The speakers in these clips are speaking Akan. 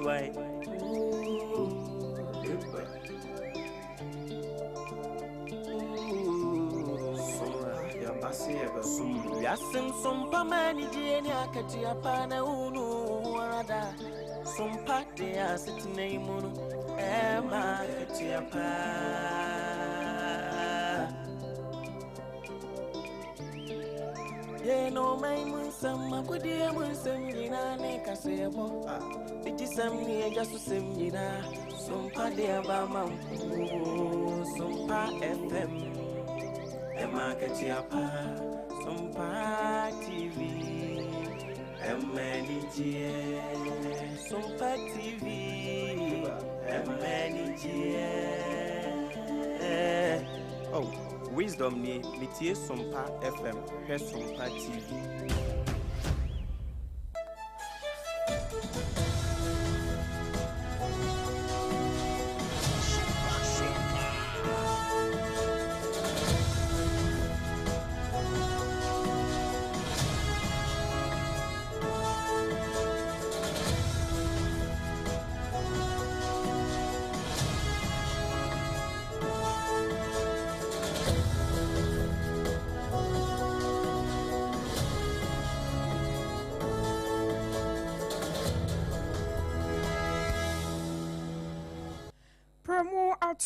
why. Yasin SOMPA manijeni akati apana unu warada SOMPA te asitine imunu ema akati apa Yeno mai munsama KWADIE munsamjina ne kasebo Biti samni eja susemjina SOMPA de abama SOMPA FM ema akati apa SOMPA TV, MNG, SOMPA TV, MNG. Oh, wisdom ni mitie SOMPA FM, SOMPA TV.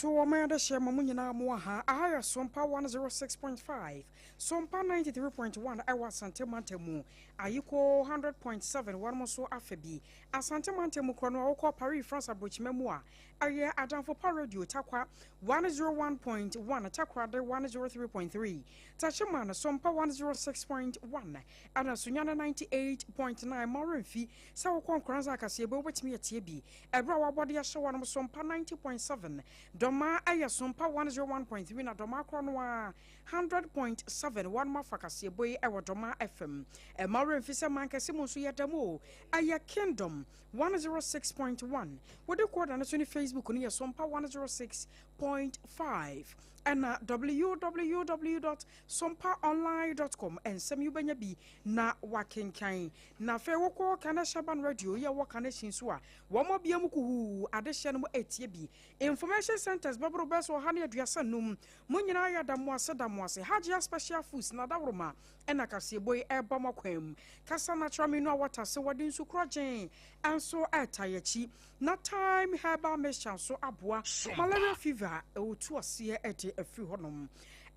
To Amanda Shema Munina Moha, I SOMPA 106.5, SOMPA 93.1, I was Santa Mantemu, Ayuko 100.7, one more so Afebi, Asante Mantemu Krono, Paris, France, Abuch Memoir, Aye Adam for Radio, Takwa 101.1, Takwa 103.3, Tachaman, SOMPA 106.1, and Sunyana 98.9, Morin Fee, Sawakon Kranzaka Sebo, with me at TB, Ebrawa Body Shawan SOMPA 90.7. Doma aya SOMPA 101.3 na Doma Kronwa 100.7 one mafakasi boy ewa Doma FM e mawre mfisa mankasi monso yadamo aya Kingdom 106.1 wode koda na so ni Facebook ni SOMPA 106.5 and www.sompaonline.com and some ubenya bi na wakenkan na fe woko kana shaban radio ya wakana shinsuwa wamo biamu kuhu adehye no etie bi information centers babro beso hane aduasa num munyina ya damoase hajia special foods na dawroma ena kaseboy eba makwam kasa natural mineral water se wadi nsu krogen anso atayechi na time herbal mixture so aboa malaria fever otu ase ete afi honom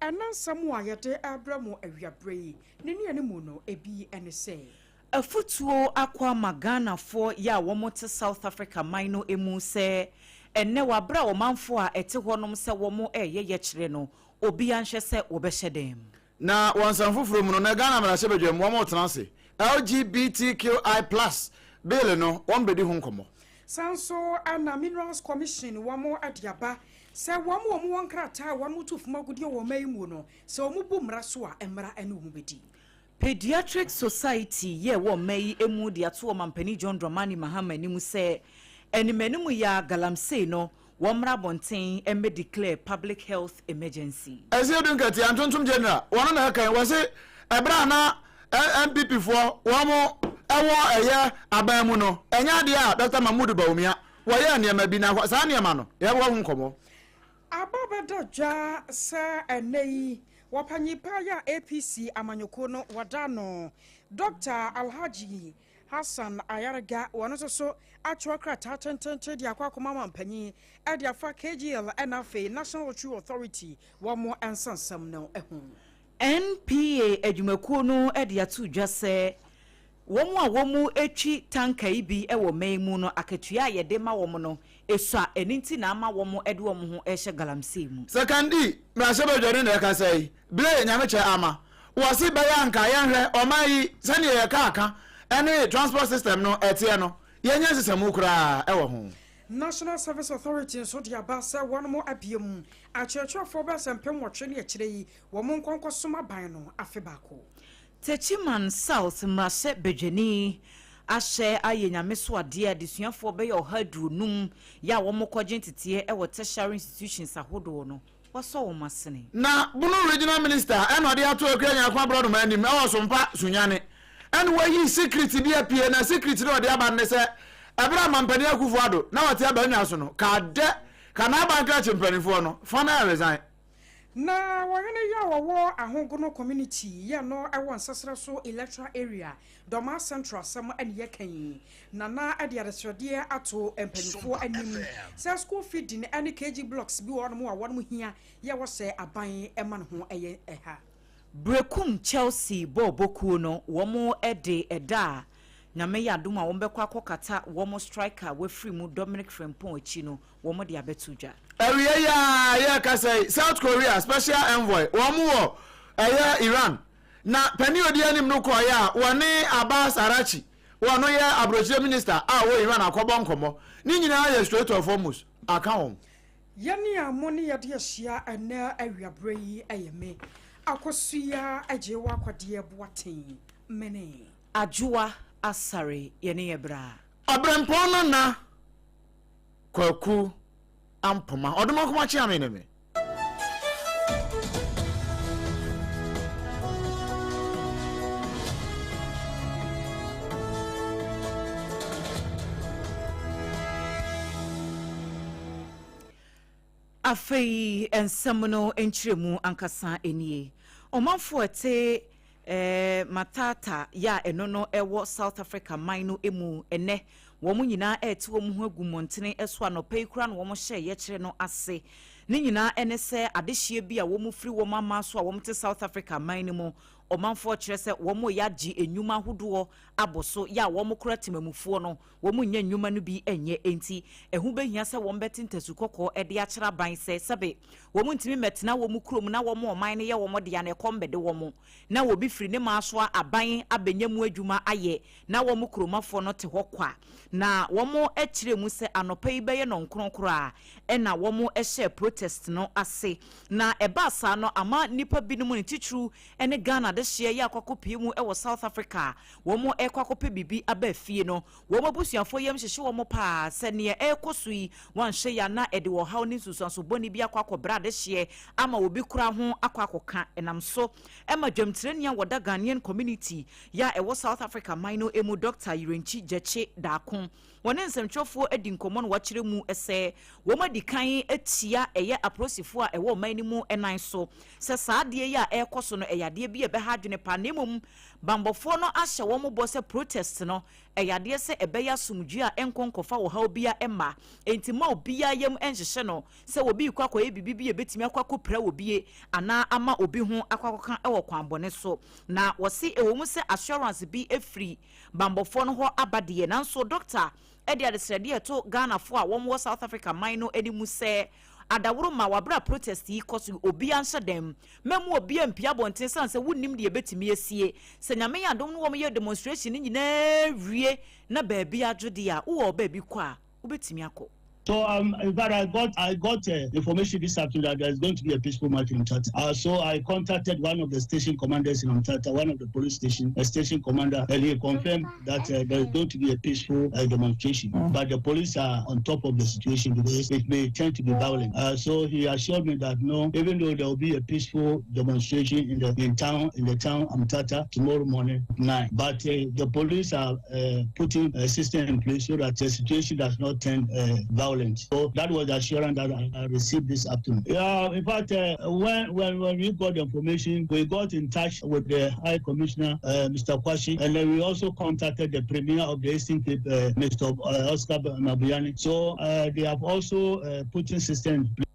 ena samu ayete abramo awiabre neni anemu no ebi ene se afutuo akwa magana for ya womote South Africa mino emu se enne wabra omanfo a ete honom se womo ye kire no obi anhwe se obehedem na wansanfufuro mu no na Ghana mara se bedwam womo tenase LGBTQI+ bill no wombedi ho nkomo sanso ana minerals commission womo adiaba se womo wonkrata womo tufuma gudie wo mayimu no se womo bu mra so a emra ene wo bedi Pediatric Society ye wo mai emu dia to mampani John Dramani Mahama ni mu se enimenimu ya galamsey no womra bonten emme declare public health emergency. Eze dunkati antontum general wona na kan wose ebra na MPP fo womo ewo eye aban no enya de a Dr. Mahmoud Bawumia wo ye niam bi na sa niam no ye wo hu nkomo ababeda dwa se enei wapanyipa ya APC amanyoko no wadano Dr. Alhaji Hassan Ayarga wanoso atwa krata tentente dia kwakoma mampanyi e dia fa KGL NFA National True Authority wamo ensansam no ehu NPA adwumakuo no e dia to dwase womu a womu etwi tanka ibi e wo maimu no akatua ye de ma womu no esua eninti na ama womu ede womu ho ehye galamsey mu secondly ma se bedware na ka sai ble nyame che ama wose bayanka yanhwe omayi sane ye ka ene transport system no etie no yenya system kura e wo ho National Service Authority so dia ba se one more abiem a churchfo ba sempem wotwe ne akire yi wo mon konkosoma ban no afebako Techiman South Mrase Bejeni ashe ayenyame so ade adesuafo be yo hadru num ya wo mokogye ntetie e wo tertiary institutions ahodo no waso wo masene na bunu regional minister eno de ato akranya kwa brodo manim e wo SOMPA sunyane eno wayi secret bi apie na secret no de aba ne se ebra mampani akufuado na wate abanya so no ka de kana banka chimpanifo no fana resign na wahene ya wawo ahogono community ya no ewo nsasra so electoral area Doma Central sam ane yekan na ade aresode ato empanifo anim se school feeding ane kg blocks bi won mo a won mo hia ya wo se aban ema no ho eye eha Brekum Chelsea boku no womo ede eda na me ya duma won bekwa akokata womo striker we free mu Dominic Frimpong echi no womo de abetuja Ewiye ya ka say South Korea special envoy womo Iran na pani odi anim no kwa ya wone Abbas Arachi wono ya abrochire minister wo Iran akobo nkomo ni nyina ya straight of foremost account yani amoni ya de ahia ana awiabre yi ayeme AKOSUA AGYEIWAA kwade boaten mene ADWOA ASARE Obrempong OBREMPONG-NANA KWAKU AMPOMAH oduma kuma chi ame ne me afei ensemno enchiremu ankasa enie omanfo ete matata ya enono ewo South Africa mine emu ene womu nyina ete womu ho agumontene eso anopai kura no womu hye ye kire no ase ni nyina ene se adehye bi a womu firi womu ama so a womu te South Africa mine mu omanfo kire se womu yaji enyuma hodo aboso ya womu kura timamufuo no womu nya enyuma no bi enye enti ehu behia se womu betintasu kokko ede a kira ban se sebe womu ntimi metena womu krom na womu oman ne ye womu de ya na ekombede womu na wobi firi ne maaso aban abenyamu adwuma aye na womu kromafo no te hokwa na womu ekire mu se anopai beye no nkronkro a ena womu ehye protest no ase na ebasa no ama nipa binumu ne titru ene Ghana de hye ya kwakopie mu ewo South Africa womu ekwakope bibi abafie no womu busuafo yem hyehye womu pa se ne ekosui wanhye ya na ede wo haw ni susanso boni bi akwakobra de hye ama obi kura ho akwakoka enam so ema dwamtirenia woda Ghanaian community ya ewo South Africa mino emu Dr. Irenchi Jeche Dakon wone nsemtwofo edi nkomo no wakire mu ese woma dikan etia eye aprosifo a ewo man ni mu enan so se saade ya ekoso no eyade bi ebe hadwene panemum bambofo no ahye womo bo se protest no eyade se ebe ya sumdwu a enkonkofa wo haw bia emma entima obia yam enhyehye no se obi kwakwa ebibi ebetimi akwakopra obie ana ama obi ho akwakoka ewo kwanbone so na wose ewomu se assurance bi efri bambofo no ho abade nanso doctor edi adesrede to Ghana fo a womo South Africa mino enimu se adawuru ma wabra protest yi koso obi anhye dem memu obi ampia bonten sanse wunnim de betimi asie se nyame ya dom no wo ye demonstration nyina wie na baabi adwode a wo baabi kwa ubetimi akọ. So in fact, I got information this afternoon that there is going to be a peaceful march in Umtata. So I contacted one of the station commanders in Umtata, one of the police station, a station commander, and he confirmed that there is going to be a peaceful demonstration. But the police are on top of the situation because it may tend to be violent. So he assured me that no, even though there will be a peaceful demonstration in the town Umtata tomorrow morning 9, but the police are putting a system in place so that the situation does not turn violent. So that was the assurance that I received this afternoon. Yeah, in fact, when we got the information, we got in touch with the High Commissioner, Mr. Kwashi, and then we also contacted the Premier of the Eastern Cape, Mr. Oscar Mabuyani. So they have also put in system in place.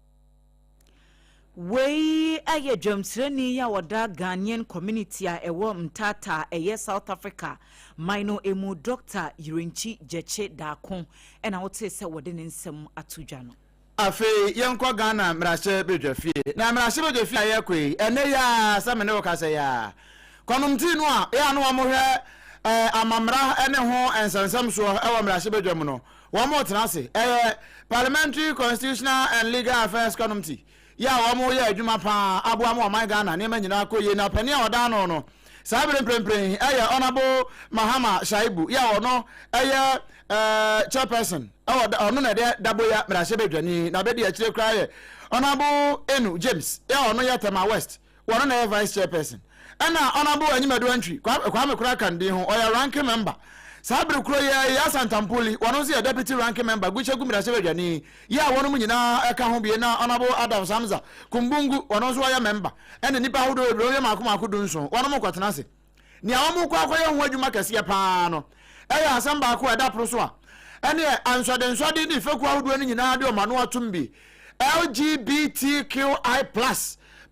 We aye dwamtireni ya wada Ghanaian community a ewo Mtata eye South Africa mino emu Dr. Irenchi Jeche Dakon ena wote se wode ne nsem atudwa no afi yenkwa Ghana mrashe bedwafie na mrashe bedwafie aye kwei ene ya samene wokase ya konumti no a ya no amohwe amamra ene ho ensansam so ewo mrashe bedwam no wo mo tenase Parliamentary Constitutional and Legal Affairs Committee ya womo ya adwuma pa aboa mo man Ghana ne manyina koye na pani a oda no sabere prempren honorable Mahama Shaibu ya ono chairperson ono na de daboya mrashe bedwani na bedi a kire kra honorable Enu James ya ono ya Tema West wono na vice chairperson ana honorable Anyimadu Antwi kwa me kra kan de ho oya ranking member Sabre kro ya Santampoli wono se deputy ranking member guche gumira se badwani ya wono mu nyina eka ho bie na honorable Adam Samza kumbungu wono so ya member ene nipa hodo ebro ye mako dunso wono mo kwatena se ni awon kwa akoye ho adwuma kese pa no eya asamba ko eda pro so a ene ansode ni feku ahodo ni nyina de o mano atumbi LGBTQI+.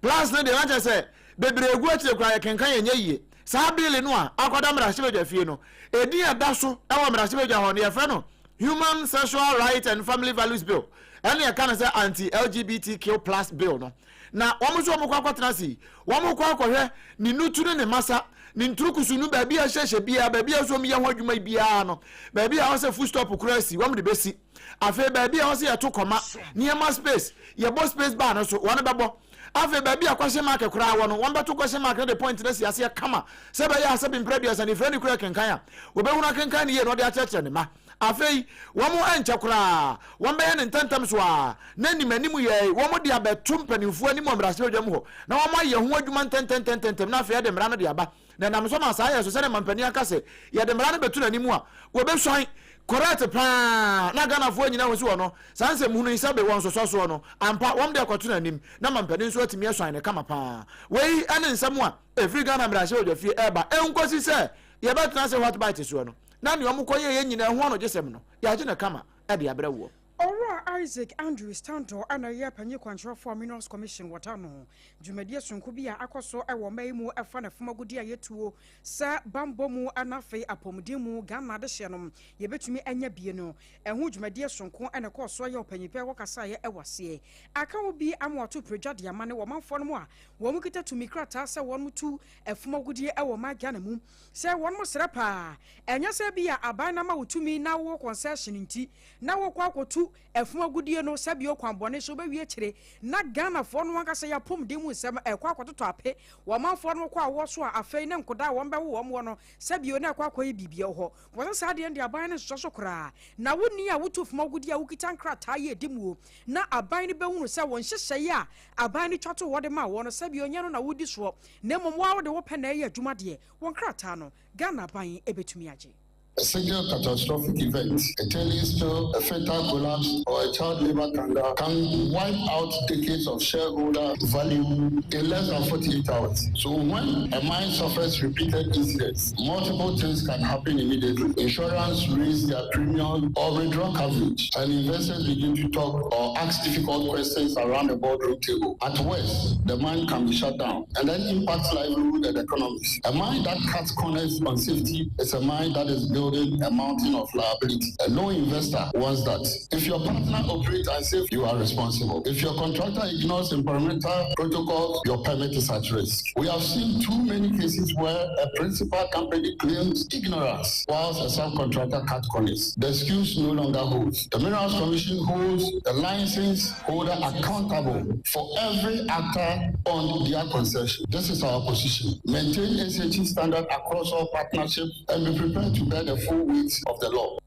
Plus no de want say bebregu atire kwa kenkan yenye yie. Sa bill no a akwada mrahye fie no. Edi eda so e wo mrahye ho no ye fe no Human Sexual Rights and Family Values Bill. Ene ye kan say anti-LGBTQ+ bill no. Na wo so mo kwa kwatena si. Wo mo kwa kwhwe ni nuturu ne masa ni ntrukusu nu ba bia hyehye bia ba bia so mi ye ho adwuma bia no. Ba bia wo say full stop kurasi wo mo de besi. Afe ba bia wo say ye to koma niema space ye bo space bar no so wona bebo afe ba bia kwahye mark kura wo no won beto kwahye mark the point na siase kama se ba ya sabi previous and if any kura kenkan a wo be huna kenkan ne ye no de acheche ne ma afe wo mo enche kura won be ye ne ntantam so a na nimanimu ye wo mo de abetum panimfu animu amrase odwam ho na wo mo ye ho adwuma ntententem na afe ye de mra no de aba na nam so ma sa ye so se ne mampani aka se ye de mra no betu nanimu a wo be swan correct pa na Ghana fo nyina won no sanse mu no isabe won so no ampa won de akoto nanim na mampani so atimi aswan ne kama pa wei ane nsam a every Ghana mrahye odwafie eba enkosi se ye betena se what bite so no na ne omkoye ye nyina ho no jesem no ya je ne kama e de abra wo Ora Isaac Andrew Stanton ana ye panye kwanchro for Minerals Commission watano dwumadie sonko bia akoso e wo mai mu efa na fomagudi ayetuo sa bambo mu anafe apomde mu Ghana de hyenom ye betumi anya bie no ehu dwumadie sonko ene koso ye opanyipe wokasa ye ewase aka obi amwoto project ya mane wo manfo no mu a wo mu kita tumi krata se won mutu efomagudi e wo ma Ghana mu se won mu srepa enya se bia aban na ma wotumi na wo concession nti na wo kwa akotu efumagudie no sabio kwambone so ba wie kire na Ghana fo no wanka se ya pom de mu nsem ekwa akototo ape wo manfo no kwa wo so a afei ne nkoda wo mbe wo no sabio na ekwa akoye bibie ho wo sa de ndi aban ne so kora na woni a wotu fumagudie a wukita nkrata ye dimu na aban ne behunu se won hyehye a aban ne twato wo de ma wo no sabio nya no na wodi so na momwa wo de wo pɛ na ye adwuma de won krata no Ghana ban ebetumi agye. A single catastrophic event, a tailing spill, a fatal collapse, or a child labor scandal can wipe out decades of shareholder value in less than 48 hours. So when a mine suffers repeated incidents, multiple things can happen immediately. Insurance raise their premium or withdraw coverage, and investors begin to talk or ask difficult questions around the boardroom table. At worst, the mine can be shut down and then impacts livelihood and economies. A mine that cuts corners on safety is a mine that is building a mountain of liability. A low investor wants that. If your partner operates unsafe, you are responsible. If your contractor ignores environmental protocols, your permit is at risk. We have seen too many cases where a principal company claims ignorance whilst a subcontractor cut corners. The excuse no longer holds. The Minerals Commission holds the license holder accountable for every actor on their concession. This is our position. Maintain SHE standard across all partnerships and be prepared to bear the full weight of the law.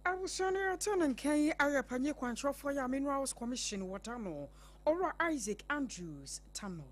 I was on a turn and Kay Ayapanye Quantro for your Minerals Commission watano Ora Isaac Andrews Tano.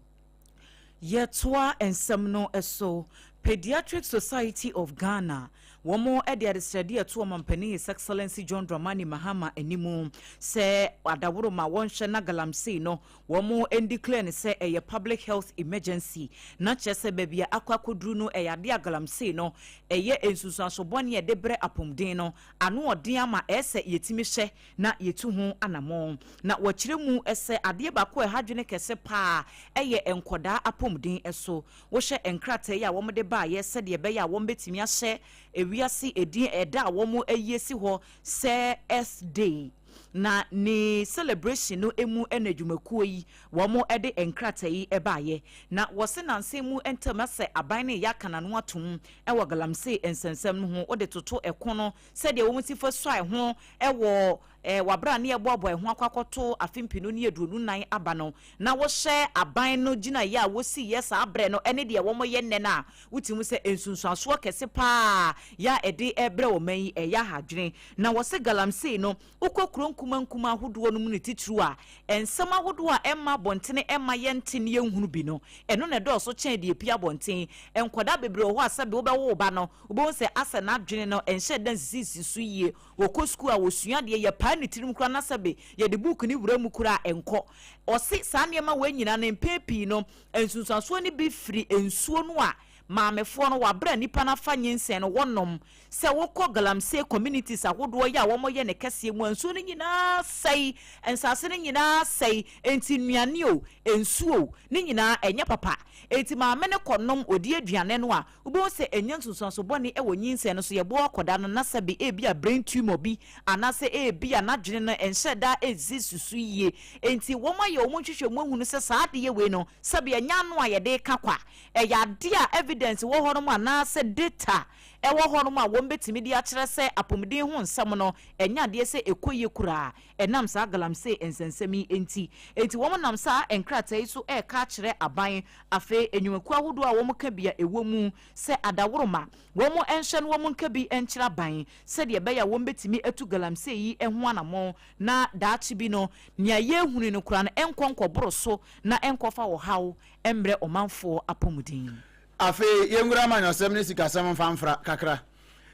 Yetwa and Semno Eso Pediatric Society of Ghana. Womo edi adisredi to mampani His Excellency John Dramani Mahama enimu se adawuro ma wonhwe na galamsey no womo declare ne se a public health emergency na chese bebia akwakodru no yade galamsey no eye ensusuasobone ye debre apomden no ano odin ama ese yetimi hye na yetu ho anamo na wakire mu ese ade ba ko hadwene kese pa eye enkoda apomden eso wo hye enkrata ye a womo de ba ye se de be ya womo betimi ahye ewiase edin eda womo eyesi ho se S-Day na ni celebration no emu enadwumakuo yi womo ede enkrata yi ebaye na wose nanse mu entemase aban ne yakana no atom ewo galamsey ensensem no ho ode toto ekono se de womo ti fa so ai ho ewo wabra ne eboabo ho akwakoto afimpino ne aduonu nan aba no na wo hye aban no gina ya wo si yes abre no ene de wo moye nne na wutimu se ensunsuaso kese pa ya ede ebre wo man ya hadwene na wo se galamsey no ukokuro nkuma hodo no mu ne titru a ensema hodo a emma bontene emma yentene yenhunu bi no eno ne do so chen de pia bonten enkoda bebre ho asabe wo be wo ba no wo se asa na adwene no enhye dan sisi su yie wo ko school a wo sua de ye pa ne tirim kura na sabe ye de book ni wura mu kura enko o se sa niema we nyina ne mpepi no ensunsuaso ni bi firi ensuo no a maamefo no wabra nipa na fa nyensen no wonom se wokọ galamsey communities ahodo ya wo moye ne kese mu ensuo no nyina sei ensase no nyina sei enti nuane o ensuo ni nyina enye papa enti maame ne konom odi aduane no a ubo se enye nsunsuaso bone e wo nyensen no so ye bo akoda no na sabe e bia brain tumor bi anase e bia na dwene no enhye da ezisusu yie enti wo moye wo ntwehwe mu hunu se saade ye we no sabe enya no a ye de ka kwa e ya de a evidence wo hono mu anase data e wo hono mu a wo mbetimi di a kire se apomden ho nsam no enya de se ekoye kura enam sa galamsey ensensemi enti wo nam sa enkratai so e ka kire aban afe enwumaku ahodo a wo mo ka bia ewo mu se adaworoma wo mo enhye no wo mo ka bi enkyira ban se de be ya wo mbetimi atu galamsey yi eho anamo na daachi bi no nia ye hunu no kura no enkonkoboro so na enkofa wo hawo embre omanfo apomuden afe yengura manyo sem ni sikasem famfra kakra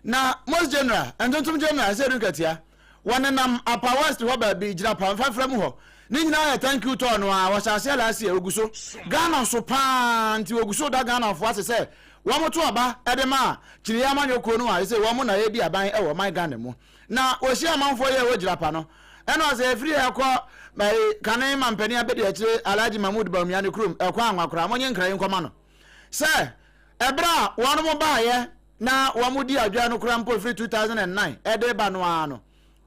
na most general entontum general se runkatia wonenam apa west ho ba bi gira pa famfra mu ho ni nyina ya thank you to no a wasase last year oguso Ghana so pa nti oguso da Ghana fo ase se wo moto aba edema kiri ya manyo ko no a se wo mo na ye di aban e wo my Ghana mu na oshi amanfo ye wo gira pa no eno se free e ko kanen mampani abedi akire Alhaji Mahmoud Bawumia ne krum e kwa anwakora monye nkran nkoma no se ebra wonu mo baaye na wamudi adwa no kura mpo free 2009 ede ba no ano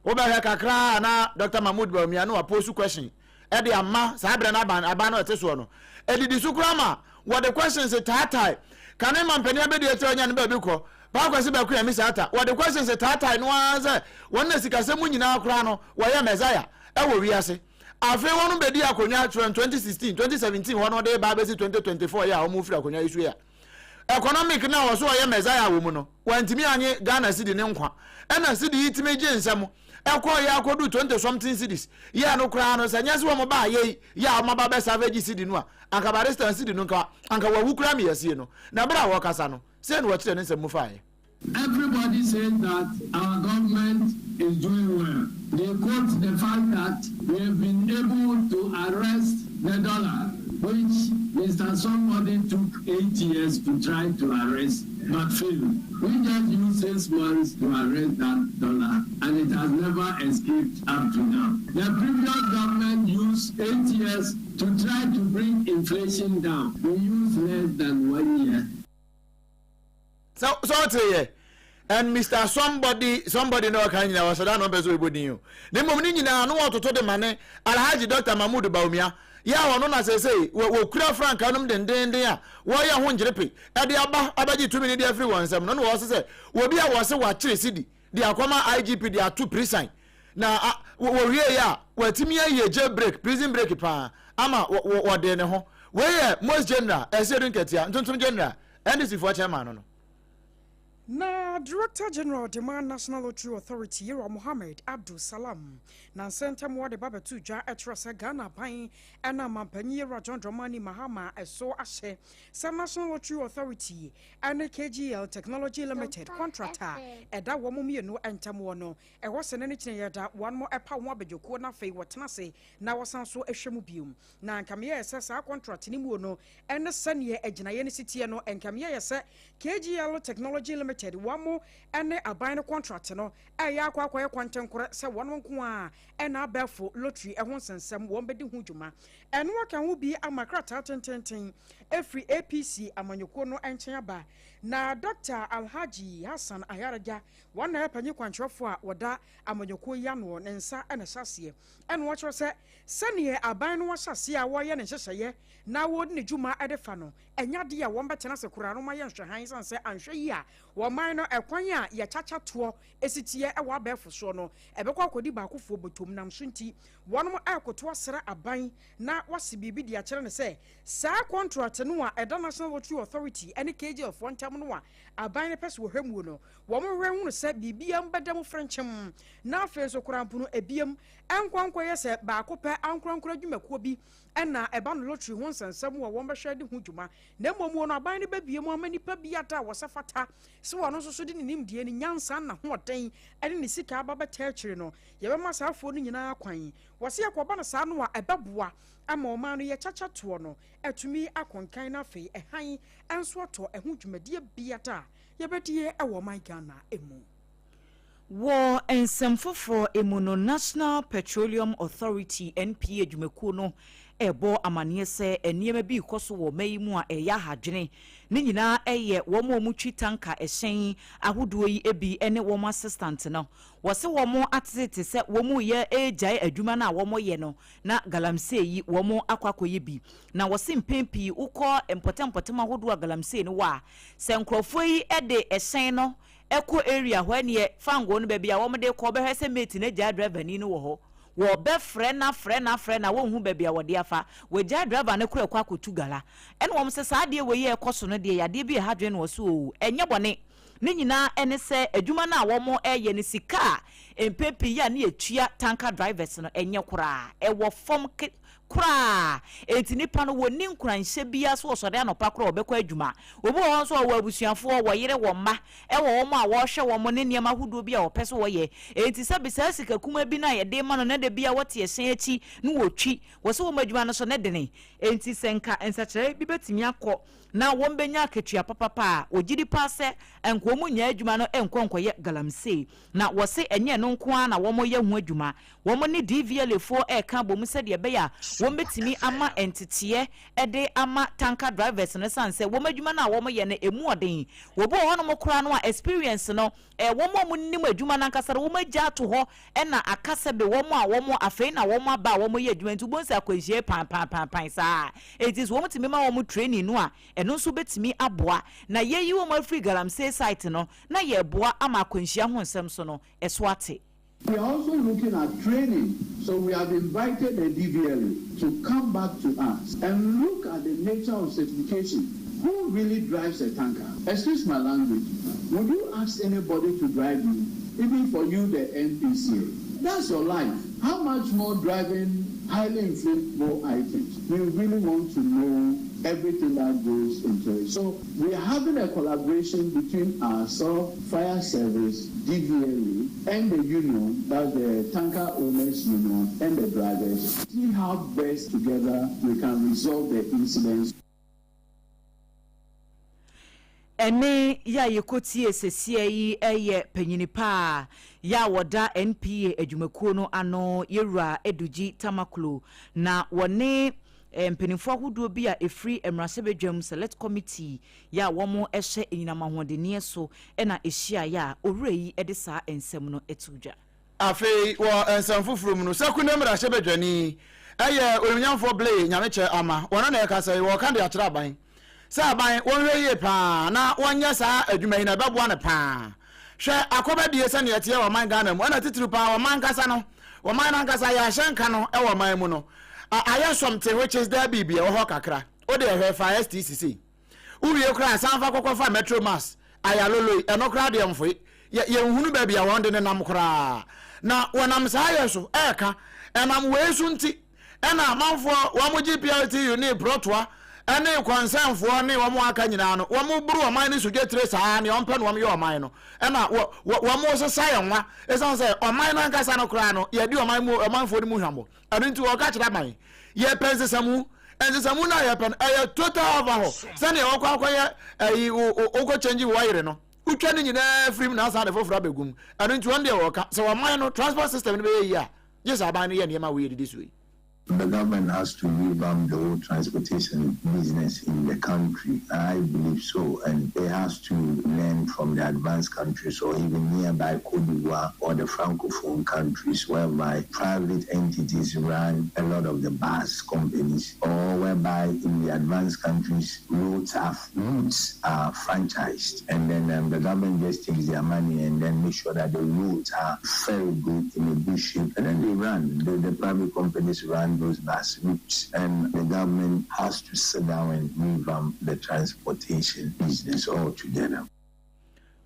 wo ba he kakra na Dr. Mahmoud Bawumia no aposu question ede amma sa abra na aba no eteso no edidi su kura ma what the questions tatai kanen mampani abedi ete onya ne ba bi ko ba kwase ba kuya mi sata what the questions tatai no anze wonna sikasemu nyina kura no wo ye Messiah e wo wiase afi wonu bedi akonya 2016 2017 wono de ba besi 2024 ya o mu fira akonya isu ya economic na wo so ye Messiah wo mu no wantimi anye Ghana cedi ne nkwa ena cedi yitime je nsam ekọ ya akodu 20 something cities ya no kra no sanyase wo mo ba ye ya mo ba be savage cedi no a anka barista cedi no nka anka wa wukura me yase no na bra wo kasa no se no wo kire ne nsam mu fa ye. Everybody says that our government is doing well. They quote the fact that we have been able to arrest the dollar, which Mr. Somebody took 8 years to try to arrest, but failed. We just used 6 months to arrest that dollar, and it has never escaped up to now. The previous government used 8 years to try to bring inflation down. We used less than 1 year. So and Mr. somebody no kan nyina wasada no bezo ibodi yo ne mom ni nyina no wototo de mane Alhaji Dr. Mahmoud Bawumia ya wono na sesei wo kura frank anum den a wo ya ho ngirepe e de abaji 2 minute every one sem no wo se wo bia wo se wa kire sidi de akoma IGP de atu prison na wo wie ya watimi ye jailbreak prison break pa ama wo de ne ho we ye most general esedun ketia ntontom general NDC for chairman no. Na Director General of the National Lottery Authority Yero Mohammed Abdul Salam na senta mo de baba tu ja etrasa Ghana pan ena mampani Rajon Dramani Mahama eso ahye sa National Lottery Authority and KGL Technology Limited contractor eda wo mo mienu entamo no e wo se ne kine yeda one more epa wo abejoko na fei wotena se na wosan so ehwemu bium na nkame ese sa contract ni mu no ene sane aginaye ne sitie no nkame ese KGL Technology Limited wamo ene aban contract no ya akwa kwantenkore se wono nko a ena abefo lottery ehon sensem wo mbedi hu dwuma eno aka hu bi amakrata tententen every APC amanyoko no enchen aba na Dr. Alhaji Hassan Ayaraja wana panyi kwanchofo a wada amanyoko yano ne nsa ene hyase ene wo kyo se sene aban no hyase a wo ye ne hyehye na wo ne djuma edefa no enyade a wo mbetena se kura no ma ye nhwehan sanse anhwe yi a wo man no ekwan a ye chacha to esitie e wo abefo so no ebekwa akodi baakofo botom nam so nti wonom akoto asra aban na wase bibi dia kire ne se saa contract no a eda National Lottery Authority ene KG of one time no a aban ne pese wo hwemu no wo mo hwenu se bibia mbedam frenchem na afeso kurampu no ebiem enkwankwa ye se baakope ankronkro dwumakuo bi ena eba no lottery ho nsensem wo wo mbehwe de ho dwuma na momu no aban ne babie mu amanipa biata wo sefata se wo no so de nimdie ni nyansa na hoden ene ne sika baba taakire no ye be masafo no nyina kwan wo se yakoba na saa no a ebeboa ama oman no ye chacha to no etumi akonkan na fe ehan enso to eho dwumadie biata ye bedie e wo man Ghana emu wo ensemfofo emuno National Petroleum Authority NPA dwumakuo no ebo amane se eniema bi koso wo mayimu a eya hadwene ne nyina eye wo mo mutwi tanka ehyen ahodo yi ebi ene wo assistant no wo se wo mo atete se wo mo ye ejai adwuma na wo mo ye no na galamse yi wo mo akwakoye bi na wo se mpempi ukọ empotem ahodo a galamse ni wa se nkrofo yi ede ehyen no eko area hɔ ne fango no baabi a wo de kɔ bɛhwɛ sɛ mate na gya driver ni no wɔ hɔ wo be frɛ na wo hu baabi a wɔde afa wo gya driver ne kɔ akotu gala ɛna wɔm sɛ saa de we ye ɛkɔso no de yade bi ha dwen no so o ɛnyɛ bɔne ne nyina ɛne sɛ adwuma na wo mo ɛyɛ ne sika empepi ya ne etua tanker drivers no ɛnyɛ kora ɛwɔ fom kura enti nipa no woni nkuranhye bia so osode anopa kura obekọ adwuma obo won so wo abusuafo wo yere wo ma e wo mo a wo hwe wo mo ne niam ahodo bia wo pese wo ye enti sabi sa sika kuma bi na ye de ma no na de bia wote esen achi no wo twi wo so wo madwuma no so ne de ne enti senka ensakere bi betimi akọ na wo mbenya akatua papa ogidi pa se enko mu nya adwuma no enko ye galamse na wo se enye no nko a na wo mo ye hu adwuma wo mo ne DVL fo e ka bom se de be ya wo betimi ama entitiye ede ama tanker drivers no sanse wo madwuma na wo mo ye ne emu oden wo bo ho no mo kura no a experience no wo mo nim adwuma na nkasara wo magya to ho e na akasa be wo mo a wo mo afei na wo mo aba wo mo ye adwuma ntu bo nsa akwanhie pan saa it is wo mo timi ma wo mo training no a eno nso betimi aboa na yeyi wo ma free galamse site no na ye boa ama akwanhia ho nsem so no eso ate. We are also looking at training, so we have invited the DVLA to come back to us and look at the nature of certification. Who really drives a tanker? Excuse my language. Would you ask anybody to drive you, even for you, the NPCA? That's your life. How much more driving highly inflammable items? We really want to know everything that goes into it. So we are having a collaboration between ourselves, fire service, DVLA, and the union, that's the tanker owners union, and the drivers. See how best together we can resolve the incidents. Ene ya yekoti esesia yi eye panyinipa ya woda NPA adwumakuo no ano yewura eduji tamaklo na wone mpenifo ahodo bi a efri emrasebedwam select committee ya womo ehye enyinamahodenie so na ehia ya owura yi ede saa ensem no etudwa afei wo ensem fufurum no sekune emrasebedwani eye onyamfo blay nyameche ama wona na ekasa wo kan de akira aban sa ban wonhwe ye pa na wonya saa adwumayi na beboa ne pa hwe akobadie se ne yete wo man Ghana mu na titiri pa wo man kasa no wo man na kasa ya hyenka no e wo man mu no aya something which is there bibia wo ho kakra o de hwe fa STCC uwie kra sanfa kokofa metro mass aya lolo eno kra de mfo ye nhunu ba bia won de ne nam kra na wonam saa yeso eka enam weesu nti ena manfo wo mo GPLT uni brotoa ene kwansanfo ne wo mo aka nyina no wo mo buru wo man ne suje tre saa ne ompe no wo mo ye wo man no ena wo mo so saye nwa esan say o man no nkasa no kra no ye di o man mu o manfo ni mu hwambo anu nti wo ka kira man ye pensesamu ensesamu na ye pen e total overhaul sane wo kwa ye ayi o ko change wo yire no utwa ni nyina free na asa de foforo abegum anu nti won de wo ka so wo man no transport system ne be ye ya yes aban ne ye ne ma we didi so yi the government has to revamp the whole transportation business in the country. I believe so, and it has to learn from the advanced countries or even nearby KODIE or the Francophone countries, whereby private entities run a lot of the bus companies, or whereby in the advanced countries routes are franchised, and then the government just takes their money and then make sure that the routes are very good in a good shape, and then they run. The private companies run those bus routes, and the government has to sit down and revamp the transportation business altogether.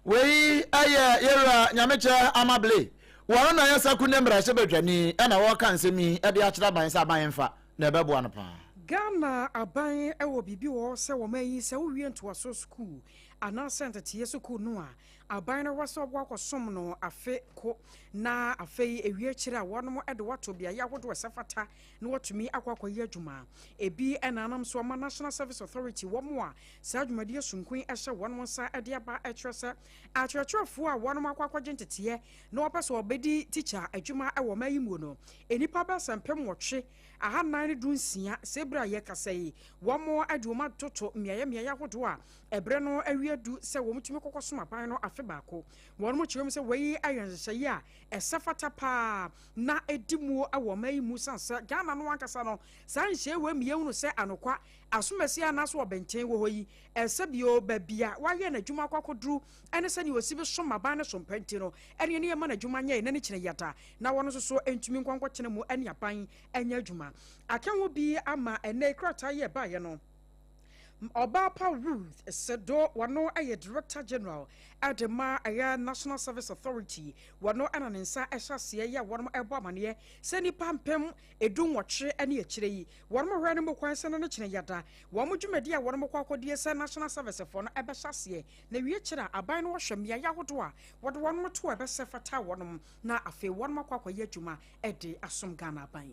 We yera nyamecha amable waro na yasa kunde mrashe bedwani na wo kan semi e de achira ban sa ban fa na bebo an pa Ghana aban ewo bibi wo se wo mayi se wo wie nto aso school ana center tie school no a aban no waso bwa kosom no afe ko na afe ewie kire a wono mo ede wato bia ya hodo sefata na watumi akwakoye adwuma ebi enanam so ma National Service Authority wo mo a sa adwumade sunkun ehye wono sa ede aba ekyerese akyerɛkyerɛfo a wono akwakwaje ntete na opeso obedi teacher adwuma ewo mayi mu no enipa ba sempem wotwe aha nan dunsia sebra ye kasai womo adwuma toto miaya hodo a ebre no awiadu se wo mutumi kokoso mapan no afe baako wono mo kyerem se wei ayenhyehyɛ a esafata pa na edimu awo mai mu sansa Ghana no ankasa no sanhye we miehunu se anokwa asomasi anaso obenten wo hoyi esebio babia waye na adwuma kwakoduru ene se ni osibi so maban ne so mpenti no ene ne yema na adwuma nya ne ne kyene yata na wono so entumi nkwankwa kyene mu ene aban enya adwuma akenwo bi ama ene krata ye ba ye no Obapa Ruth Sedo wano aye Director General at the National Service Authority wano ananensa ehyasie ya wano ebo amane se nipa mpem edun wotwe ene akyire wano hwene mo kwanse no kyene yada wamo dwumadi a wano mo kwakodie se National Service for no ebehyasie na wie kyira aban no hwem ya yahodo a wado wano to ebesefata wano na afi wano kwakoye adwuma ede asom Ghana aban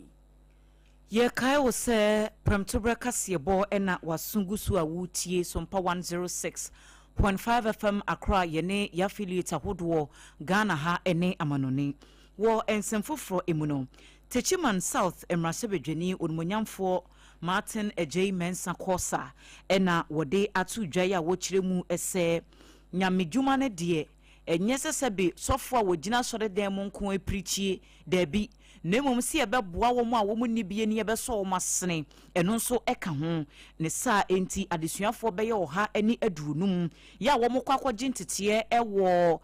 Ye kai wo se premtobre kasebo ena wasungusu a wutie SOMPA 106.5 FM Accra yene ya affiliate ahodo Ghana ha ene amanone wo ensemfofro emuno Techiman South emrasebedwani onmonyamfo Martin Ejay Mensa Kosa ena wode atu dwaya wo kiremu ese nyamedwuma ne de enyese sebe sofo a wogina sore dem nko aprichie dabi nemom si ebeboa wo mu a wo mu nibie ne ebeso wo masene eno nso eka ho ne sa enti adesuafo beye oha ani adurunum ya wo mu kwakwaje ntete ewo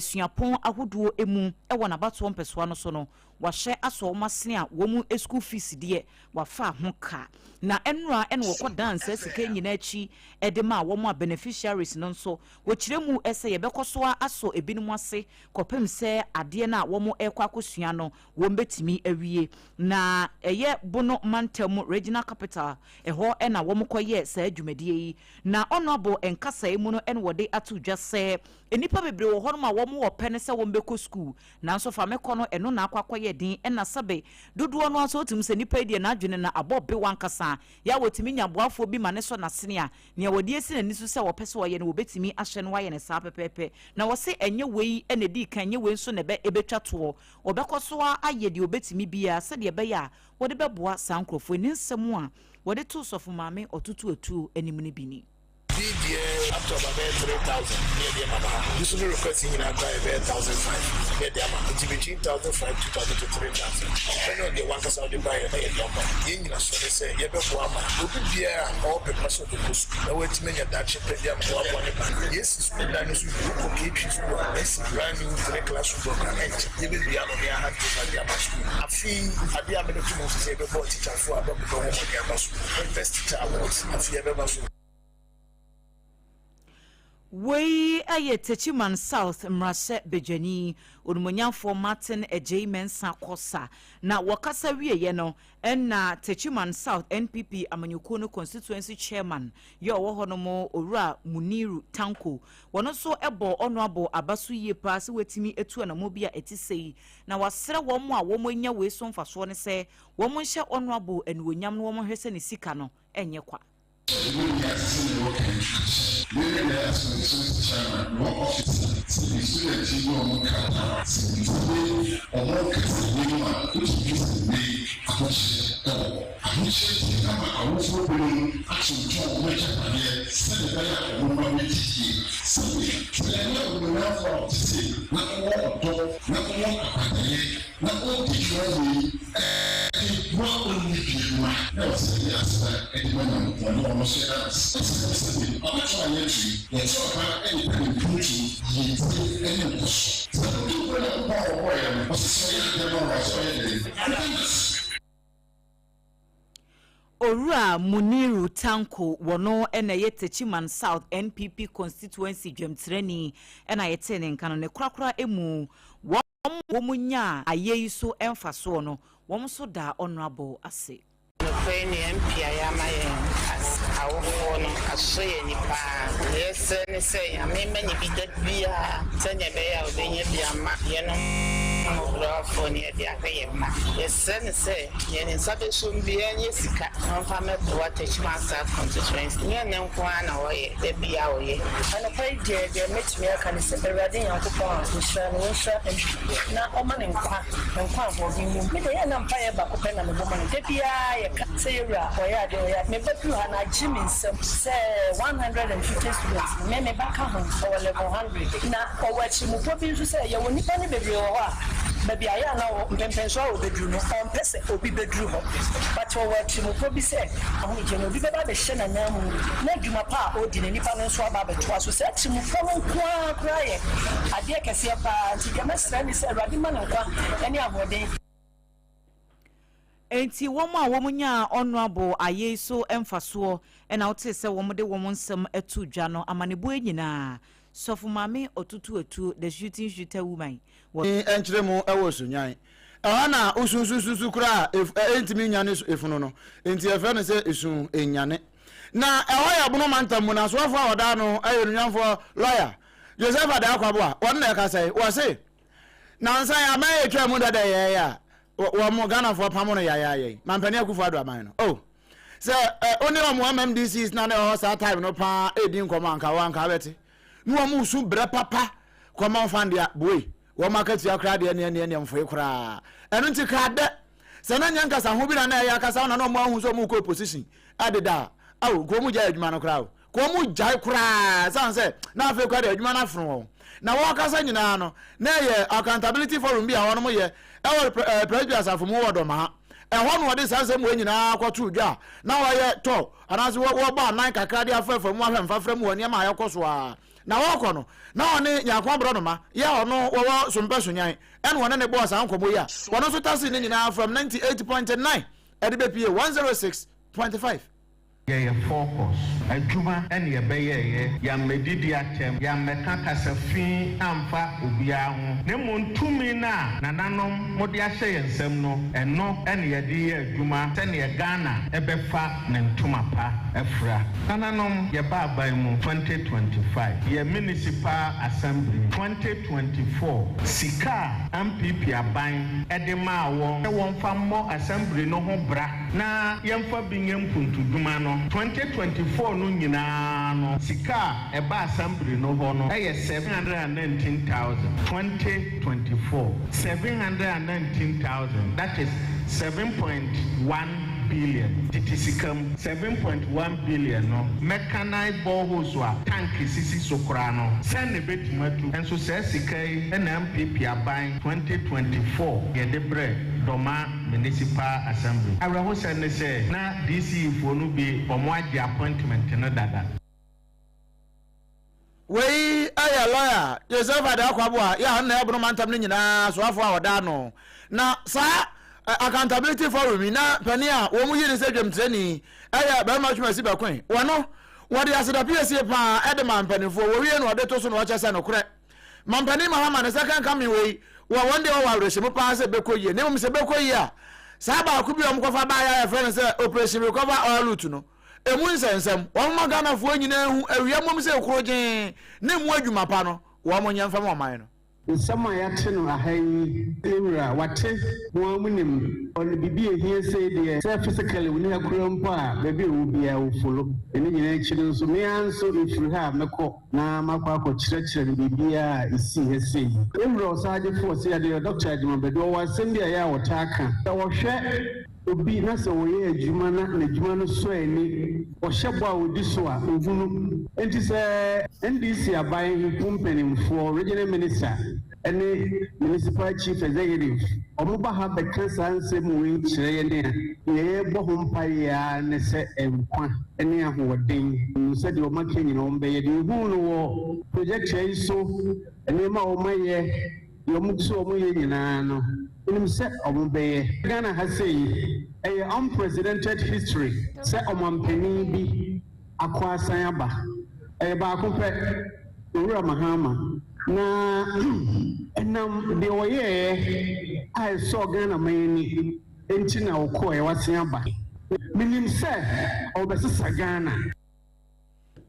suapon ahoduo emu ewo na bato mpesoa no so no wahye aso wo masene a wo mu school fees de wafa ho ka na enura ene wo dance sika nyina achi edema wo mu beneficiaries no nso wo kiremu ese yebekoso aso ebinum ase kopem se ade na wo mu ekwakosua no wo mbetimi awie na eye bono mantam regional capital eho ena wo mu koye sa adwumadie yi na honorable enkasa emu no ene wode atu dwase enipa bebre wo hono ma wo mu wo pene se wo mbeko school na nso fa mekono eno na akwakoye din ena sabe dodo no aso otum se nipa die na adwene na abobe wankasa ya wotimi nyaboafo bi mane so na sene a ne wode esi na nisu se wo pese wo ye ne wo betimi ahye no waye ne sa pepepe na wo se enye wei ene di kan enye wei nso ne be ebetwa to obekoso aye di obetimi bia se de be ya wode beboa sankrofo ni nsem a wode to sofo maame otutu etu enim ne bini up to about 3,000 near the Mama. This will be requesting in our 1,500 near the Mama. It's between 1,500 to 3,000. I know the one case of the buyer a number. In a so they say, Yabama, would be all the person of the coast. No way to make a Dutch pay them for one. Yes, it's been done with locations who are less brand new to the classroom program. You will be out of their hands at their school. I feel at the other two months, they will teach us for about the home of their school. Best teacher awards, if you ever so. We aye Techiman South mrase bejani onmonyamfo Martin Ejay Mensa Kosa na wakasa wiye no enna Techiman South NPP amanyukono constituency chairman yo wo hono mo owura Muniru Tanko wono so ebo honorable abasu ye pa se wetimi etu na mo bia etisei na wasere wo mo a wo mo nya we so mfaso ne se wo mo hye honorable enwonyam no wo mo hwese ne sika no enye kwa Orua Muniru Tanko wono ena yete Chiman South NPP constituency dwemtreni ena yete ne nkano ne krakra emu womunya ayeyiso emfaso no womso da honorable ase Kweni empia ya maye awofo asoye nipa yese ne se ya meme ni bidabia senya be ya obenye bia ma ye no mografo ni bia kaye ma yese ne se ye ne sabe sumbia nye sika onfa me watechima sa constituency nye ne nkwa na woye de bia woye ana kai je metimi aka ne se berade yankopon nhira no nhira na o ma ne nkwa ho bi mu me de ye na mpa ye ba ko pe na me bomo ne de bia ye ka say oya de oya me betu na Jimmy say 150 students me back home or level 100 na owachi mu po bi nso say ye woni pa ne bebre ho a baby aya na mpempenso a obedru no on pese obi bedru ho but owachi mu po bi say ahu je no bi be ba be hye na namu na dwuma pa odi ne nipa no nso aba betu aso say chi mu po no kwa kraye ade kese pa nti ke mesra ni say radi ma no kwa eni ahoden enti womo a womunya honorable ayeso emfaso ena wote se womde womonsem atu dwa no amanebo enyina sofu mame otutu etu the shooter woman enkyere mu ewo sunyan na usunsusu kura entimi nyane efunu no enti efe no se esun enyane na ewo ya bono mantam na so afọ oda no ayenunyamfo lawyer Joseph Adakwabo a won na ka sai wo se na nsan ya ma etwa mu dada ya wa mo Ghana for pamono ya mampani akufu ado aman no oh so only on MMDC is na na sa time no pa edin koma anka wanka beti no mo su bre papa koma fandia boy wo market ya kra de ne mfo kra eno nti ka de se na nyanka sa ho bi na ya kasa na no mo ahu so mo ko position adeda aw ko mu ja adwuma no kra ko mu ja kra san se na afi kra de adwuma na fro na wo kasa nyina no na ye accountability forum bi a wono mo ye prejudice afumu wodoma ehwo no de sanse mu nyina akoto dwa na wo ye to anase wo ba nan kakra de afafa mu ahemfafra mu woni ma ayekoso a na wo kono na oni nyakwa bro no ma ye ono wo sompa sunyan en wona ne boss ankomo ya wono so tasi ne nyina from 98.9 edibe pie 106.5 ye focus adwuma ene ye beye ya medidi atem ya mekaka safin amfa obia ho ne montumi na nananom mode ahye yensem no eno ene ye di adwuma tene ye Ghana ebefa ne ntuma pa efra nananom ye ba ban mu 2025 ye municipal assembly 2024 sika MPP aban edema wo e won fa mo assembly no ho bra na yemfa binyem puntu dwuma no 2024 no nyina no sika eba assembly no ho no eye 719,000 2024 719,000 that is 7.1 billion titisikam 7.1 billion no mechanized boreholes wa tank sisi sokra no send betimatu enso se sika yi na MPP aban 2024 ye de bre doma municipal assembly abraho send say na DC fo no bi omo agi appointment no dada wey aya lawyer Joseph Adakwabo ya na ebro mantam ni nyina so afọ awoda no na sa accountability forum na pani a wo mu yini se dwemtreni aya ba ma twuma si ba kwen wono wode aseda PSA pa edema mpanifo wo wie no ode to so no chese no kure mampani mahama ne second coming wey wo wonde wo awrehye pa se bekoyie ne mo se bekoyie a sa ba ku bi o mkofa ba ya friend se operation recover all route no emu nsensem wo ma Ghana fo nyina hu awia mom se krogen ne mu adwuma pa no wo mo nyamfa mo man no Sama ya teno ahayi ewura wate mo amunim on bibi ehie say de say physically we na kura mpo a baby wo bia wo follow eni nyina chire nso me anso ifiri ha meko na makwa akọ bibi a isi hese ewura osaje force ya de doctor adwuma bedo wa sembi ya wotaka wo hwe obi na sɛ wɔyɛ adwuma na n'adwuma no so ani ɔhyɛ bɔ a ɔdi so a ohunu enti sɛ ndc aban ho mpanimfoɔ regional minister ɛne municipal chief executive ɔmo ba ha bɛka saa nsɛm wei kyerɛ yɛn a yɛbɔ ho mpaeɛ a ne sɛ nkwa ne ahoɔden sɛdeɛ ɔmo aka nyina ɔmo bɛyɛ deɛ ohun no wɔ projection yi so nneɛma a ɔmo ayɛ deɛ ɔmo so ɔmo yɛ nyinaa no nim sɛ ɔmo bɛyɛ Ghana ha sɛ yi ɛyɛ unprecedented history sɛ ɔmampanin bi akɔ asan aba ɛyɛ baako pɛ owura Mahama na ɛnam deɛ ɔyɛɛ a ɛsɔ Ghana man ni enti na ɔkɔɔ ɛwasen aba menim sɛ ɔbɛsesa Ghana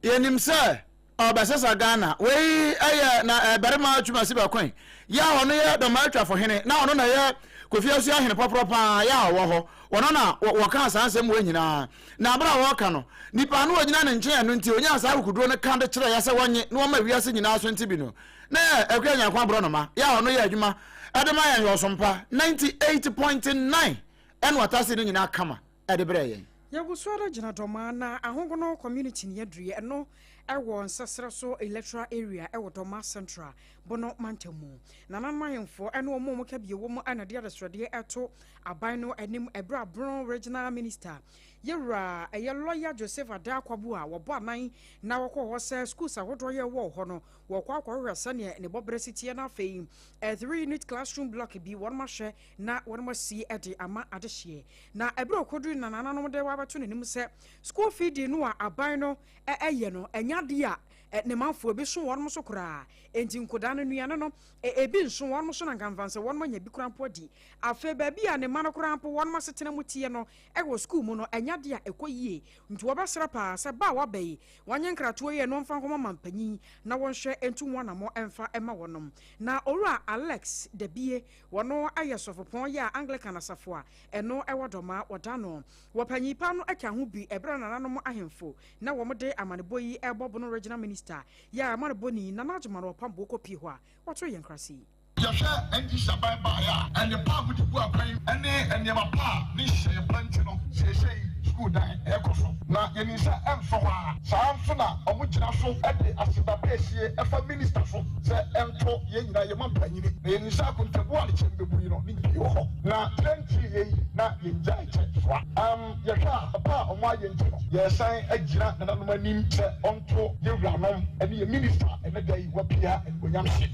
yɛnim sɛ ɔbɛsesa Ghana wei ɛyɛ na barima atwuma si bakwan ya ɔno yɛ dɔma atwafo hene na ɔno na yɛ kofia so ahene pɔpɔrɔ paa ya ɔwɔ hɔ ɔno na wɔka saa nsɛm wɔ nyinaa na abra wɔka no nipa no wɔgyina ne nkyɛn no nti onya saa akuduro no ka de kyerɛ ya sɛ wɔnye na wɔma wiase nyinaa so nti bi no na akua nyankwa brɔ no ma ya ɔno yɛ adwuma ɛdema yɛn yɛ ɔsompa 98.9 ɛna watase no nyinaa kama ɛde brɛ yɛn yɛgusuara gyina dɔma na ahogono community ne yɛduru ɛno ɛwɔ nsɛsrɛ so electoral area ɛwɔ dɔma central bono mantamu na nanmayɛmfoɔ ɛne ɔmo ka bie wɔ mu anade adesrɛdeɛ ɛto aban no anim ɛbra bron regional minister yɛwura ɛyɛ lawyer Joseph Adakwabu a wɔbɔ anan na wɔkɔ hɔ sɛ schools ahodoɔ yɛ wɔ hɔ no wɔkɔ akɔhwɛ sɛnea ne bɔbrɛ sitie na afei 3 unit classroom block bi wɔn mahwɛ na wɔn masi ɛde ama adehyeɛ na ɛbra okodu na nananom de wabɛto ne nim sɛ school feed no a aban no ɛyɛ no ɛnya de a ne manfo bi so wɔn so koraa enti nkoda no nuane no ebi nso wɔn so na nkamfanse wɔn manya bi kurampo di afa baabi a ne man kurampo wɔn masetena mu tie no ɛwɔ school mu no ɛnya de a ɛkɔyie nti wɔbɛsra pa sɛ ba wabai wɔnyɛ nkratoɔ yɛ no mfa nkɔma mampanyi na wɔnhwɛ entu wɔnamo ɛmfa ɛma wɔnom na owura Alex Debie wɔno ayɛ sɔfopɔn yɛ Anglican asafo a ɛno ɛwɔ dɔma wɔdano wɔpanyi pa no aka ho bi ɛbra nananom ahemfo na wɔn de amanebɔ yi ɛbɔ bono regional minister ya amanebɔ ni na najmaro pambo ko pi ho a wɔto yɛn krasi yɛhwɛ ɛnti saban baeɛ a ɛne paa mode bu akwan ɛne ɛnneɛma paa ne hyɛ pante no seesei school dan ɛkɔ so na yɛni sɛ ɛmfa hɔ a saa nso na ɔmo gyina so ɛde asebaba asie ɛfa minister so sɛ ɛnto yɛn nyinaa yɛma mpanyini na yɛni sɛ akontabu a ne kyɛm bɛbu yi no ne pii wɔ hɔ na trɛnti yɛyi na yɛngya ɛkyɛ soa yɛhwɛ a paa ɔmo ayɛ nti no yɛsan agyina nananom anim sɛ ɔnto yɛwuranom ɛne yɛ minister ɛne da yi wapia ɛnibonyam hye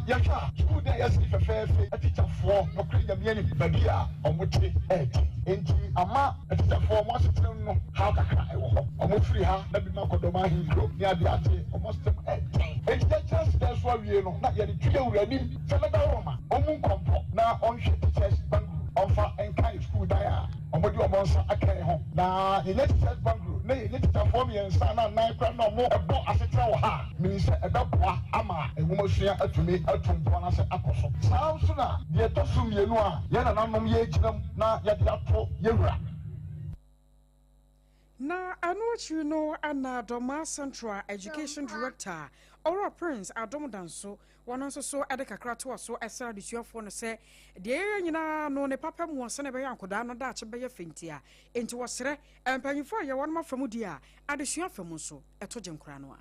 yɛhwɛ a school dan yɛsi fɛfɛɛfɛ atikyafoɔ nɔkora nyamea ne baabi a ɔmo te ɛɛdi enti ama atikyafoɔ ɔmo asetena no ha kakra ɛwɔ hɔ ɔmo firi ha na bi ma kɔdɔma ahenkuro ne ade ate ɔmo asetem ɛɛden enti yɛkyerɛ sedɛ so awie no na yɛde tu yɛwura anim sɛ ne bɛwɔ ma ɔmo nkɔmpɔ na ɔnhwɛ teachers banguru ɔmfa ɛnka school dan a ɔmo de ɔmo nsa aka ho na yɛnyɛ teachers banguru na yɛnyɛ teacherfoɔ mmiɛnsa na nan kora na ɔmo ɛbɔ asetena wɔ ha mini sɛ ɛbɛboa ama ɛnwomasua atumi atu mpoa no sɛ akɔ so saa nso na deɛ ɛtɔ so mmienu a yɛn nananom yɛgyina mu na yɛde ato yɛwura na anochi no ana doma central education director Ora Prince Adom Danso one nso so ede kakra to so esra de suafo no se de nyina no ne papa mu won se ne be yankoda no da ache be ya fentia enti wo sere empanyifo ye won mafamu di a ade suafam so eto genkura no a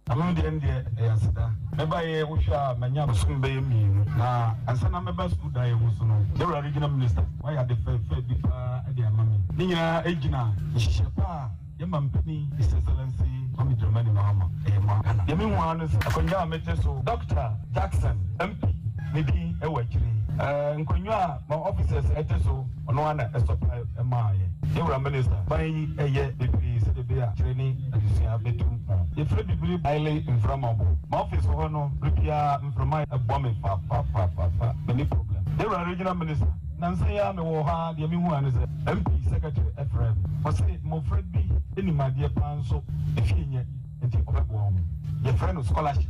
Among the India, Yasida, maybe I wish Manya soon be me. Now, and some of my school die was no. The original minister, why are the fair before their mammy? Nina, Egina, Shapa, Yaman Penny, His Excellency, Tommy Germany Mama, Emma. The meanwhile is a Konya Meteso, Dr. Jackson, MP, maybe a wetchery. And Konya, my officers at so on one a supply a my. They were a minister, buying a year, baby, said the bear training, and you see a bit too. If you believe highly inflammable, my office for no repair from my bombing, many problems. They were a regional minister. Nancy, I'm a war, the Miwan is MP Secretary Ephraim. But say, my friend be any my dear plan, so if you and take a warm. Your friend of scholarship.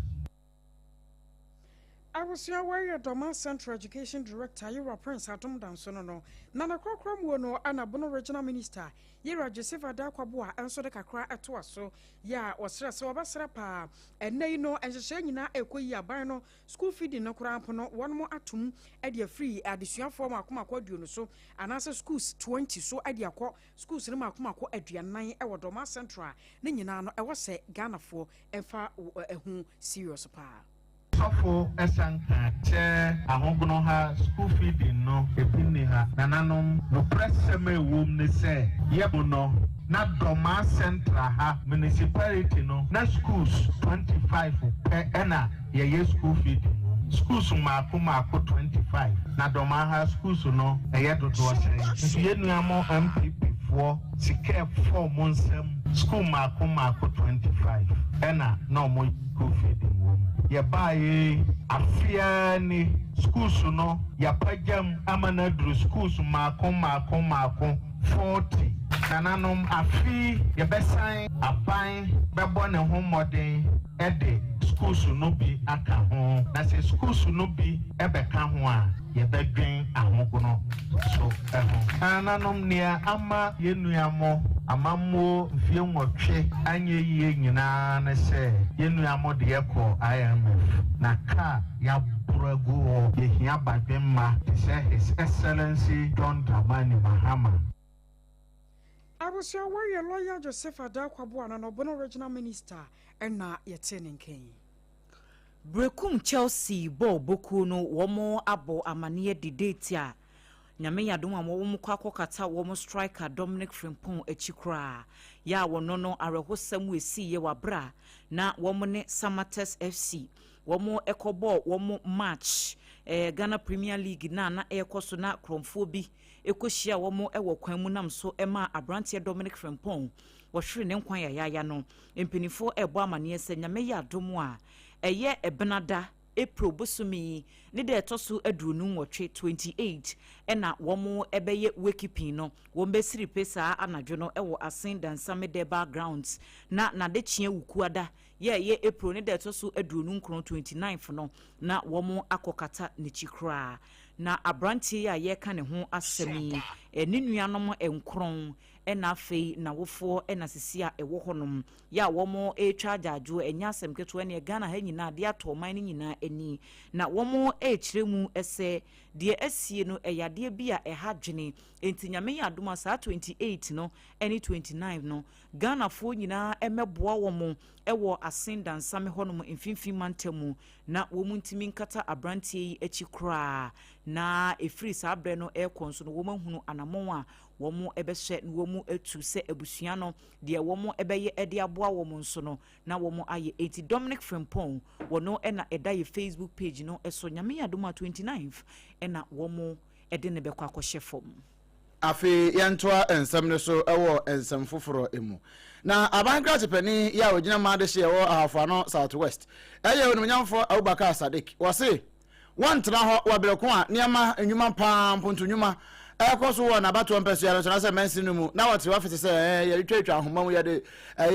I was your warrior Doma Central Education Director, Yura Prince Atom Dansono, Nana Crocram Wono, and a Bono Regional Minister, Yura Joseph Adakwaboa, and so the Kakra at Waso, Ya, was so Basrapa, and they know as a Shayna Equia Bino, school feeding no crampono, one more atom, at your free addition for Makuma so, and as a schools 20 so at your schools in Makuma at your 9 hour Doma Central, Ninano, I was say Ghana for and far serious pa. Sofo esanka che ahogono ha school feeding no ebini ha nananom no preseme wom ne se yebo no na Doma Central ha municipality no na schools 25 pe ena ye school feeding schools mako 25 na Doma ha schools no eye dodo ose ye nuamo MPP for sike 4 monsem school mako 25 ena no mo school feeding ya baye afia ni schools no ya pagam amanadru schools mako 40 nananom afi ya besan aban bebo ne ho modern ede schools no bi aka ho na se schools no bi ebeka ho a ya bedwen ahogono so nananom nia ama yenuamo amammo mfie nwotwe anye yie nyina na se yenuamo de yeko IMF na ka ya burago yehia badwemma se His Excellency John Dramani Mahama. I was your warrior lawyer Joseph Adakwaboa and Obono Regional Minister and na yetenin king. Brekum Chelsea bo boku no womo abo amanie di datea. Nyame ya dum amwo kwakọ kata wo striker Dominic Frimpong echikra ya wono no arehosam esi ye wabra na wo ne Samates FC wo ekobo wo match Ghana Premier League na ekoso na kromfo bi ekohia wo ewo kwan mu nam so ema abrante Dominic Frimpong wo hwere ne nkwan ya no empinifo ebo amane se nyame ya dum a eye ebenada April busumi ni de etoso adunu nwotwe 28 ena womo ebeye wakekeeping no wombesiri pesa anadwo no ewo asen dansame de backgrounds na de chie wukuada ye April ni de etoso adunu nkron 29 no na womo akokata ne chikra na abrantie ya ye ka ne ho asemi eni nuanom enkron ena fei na wofo ena sisia ewo honom ya womo charge ajo enya asem keto ene Ghana ha nyina de ato man nyina eni na womo kiremu ese de asie no eyade bia ehadwene entinyame ya adoma saa 28 no eni 29 no Ghana fo nyina emeboa womo ewo asendan same honom mfimfin mantemu na womu ntimi nkata abrantie echikra na efiri saa bre no ekonso no womu hunu anamon a womu ebehye no womu etu se ebusua no de womu ebeye ede aboa womu nso no na womu aye 80 Dominic Frimpong wono ena eda ye Facebook page no eso nyame ya doma 29 ena womu ede ne bekwa akɔhye fom afi yentoa ensem ne so ewo ensem foforo emu na abankra tepani ya ogina maade hye ewo ahafo no Southwest eye wonu nyamfo Abubakar Sadiq wose wantena ho wabeleko a niama enwuma pa mponto nwuma ekoso wo na bato mpeso ya so na mensi no mu na wote wafete se ya twetwa ahoma mu ya de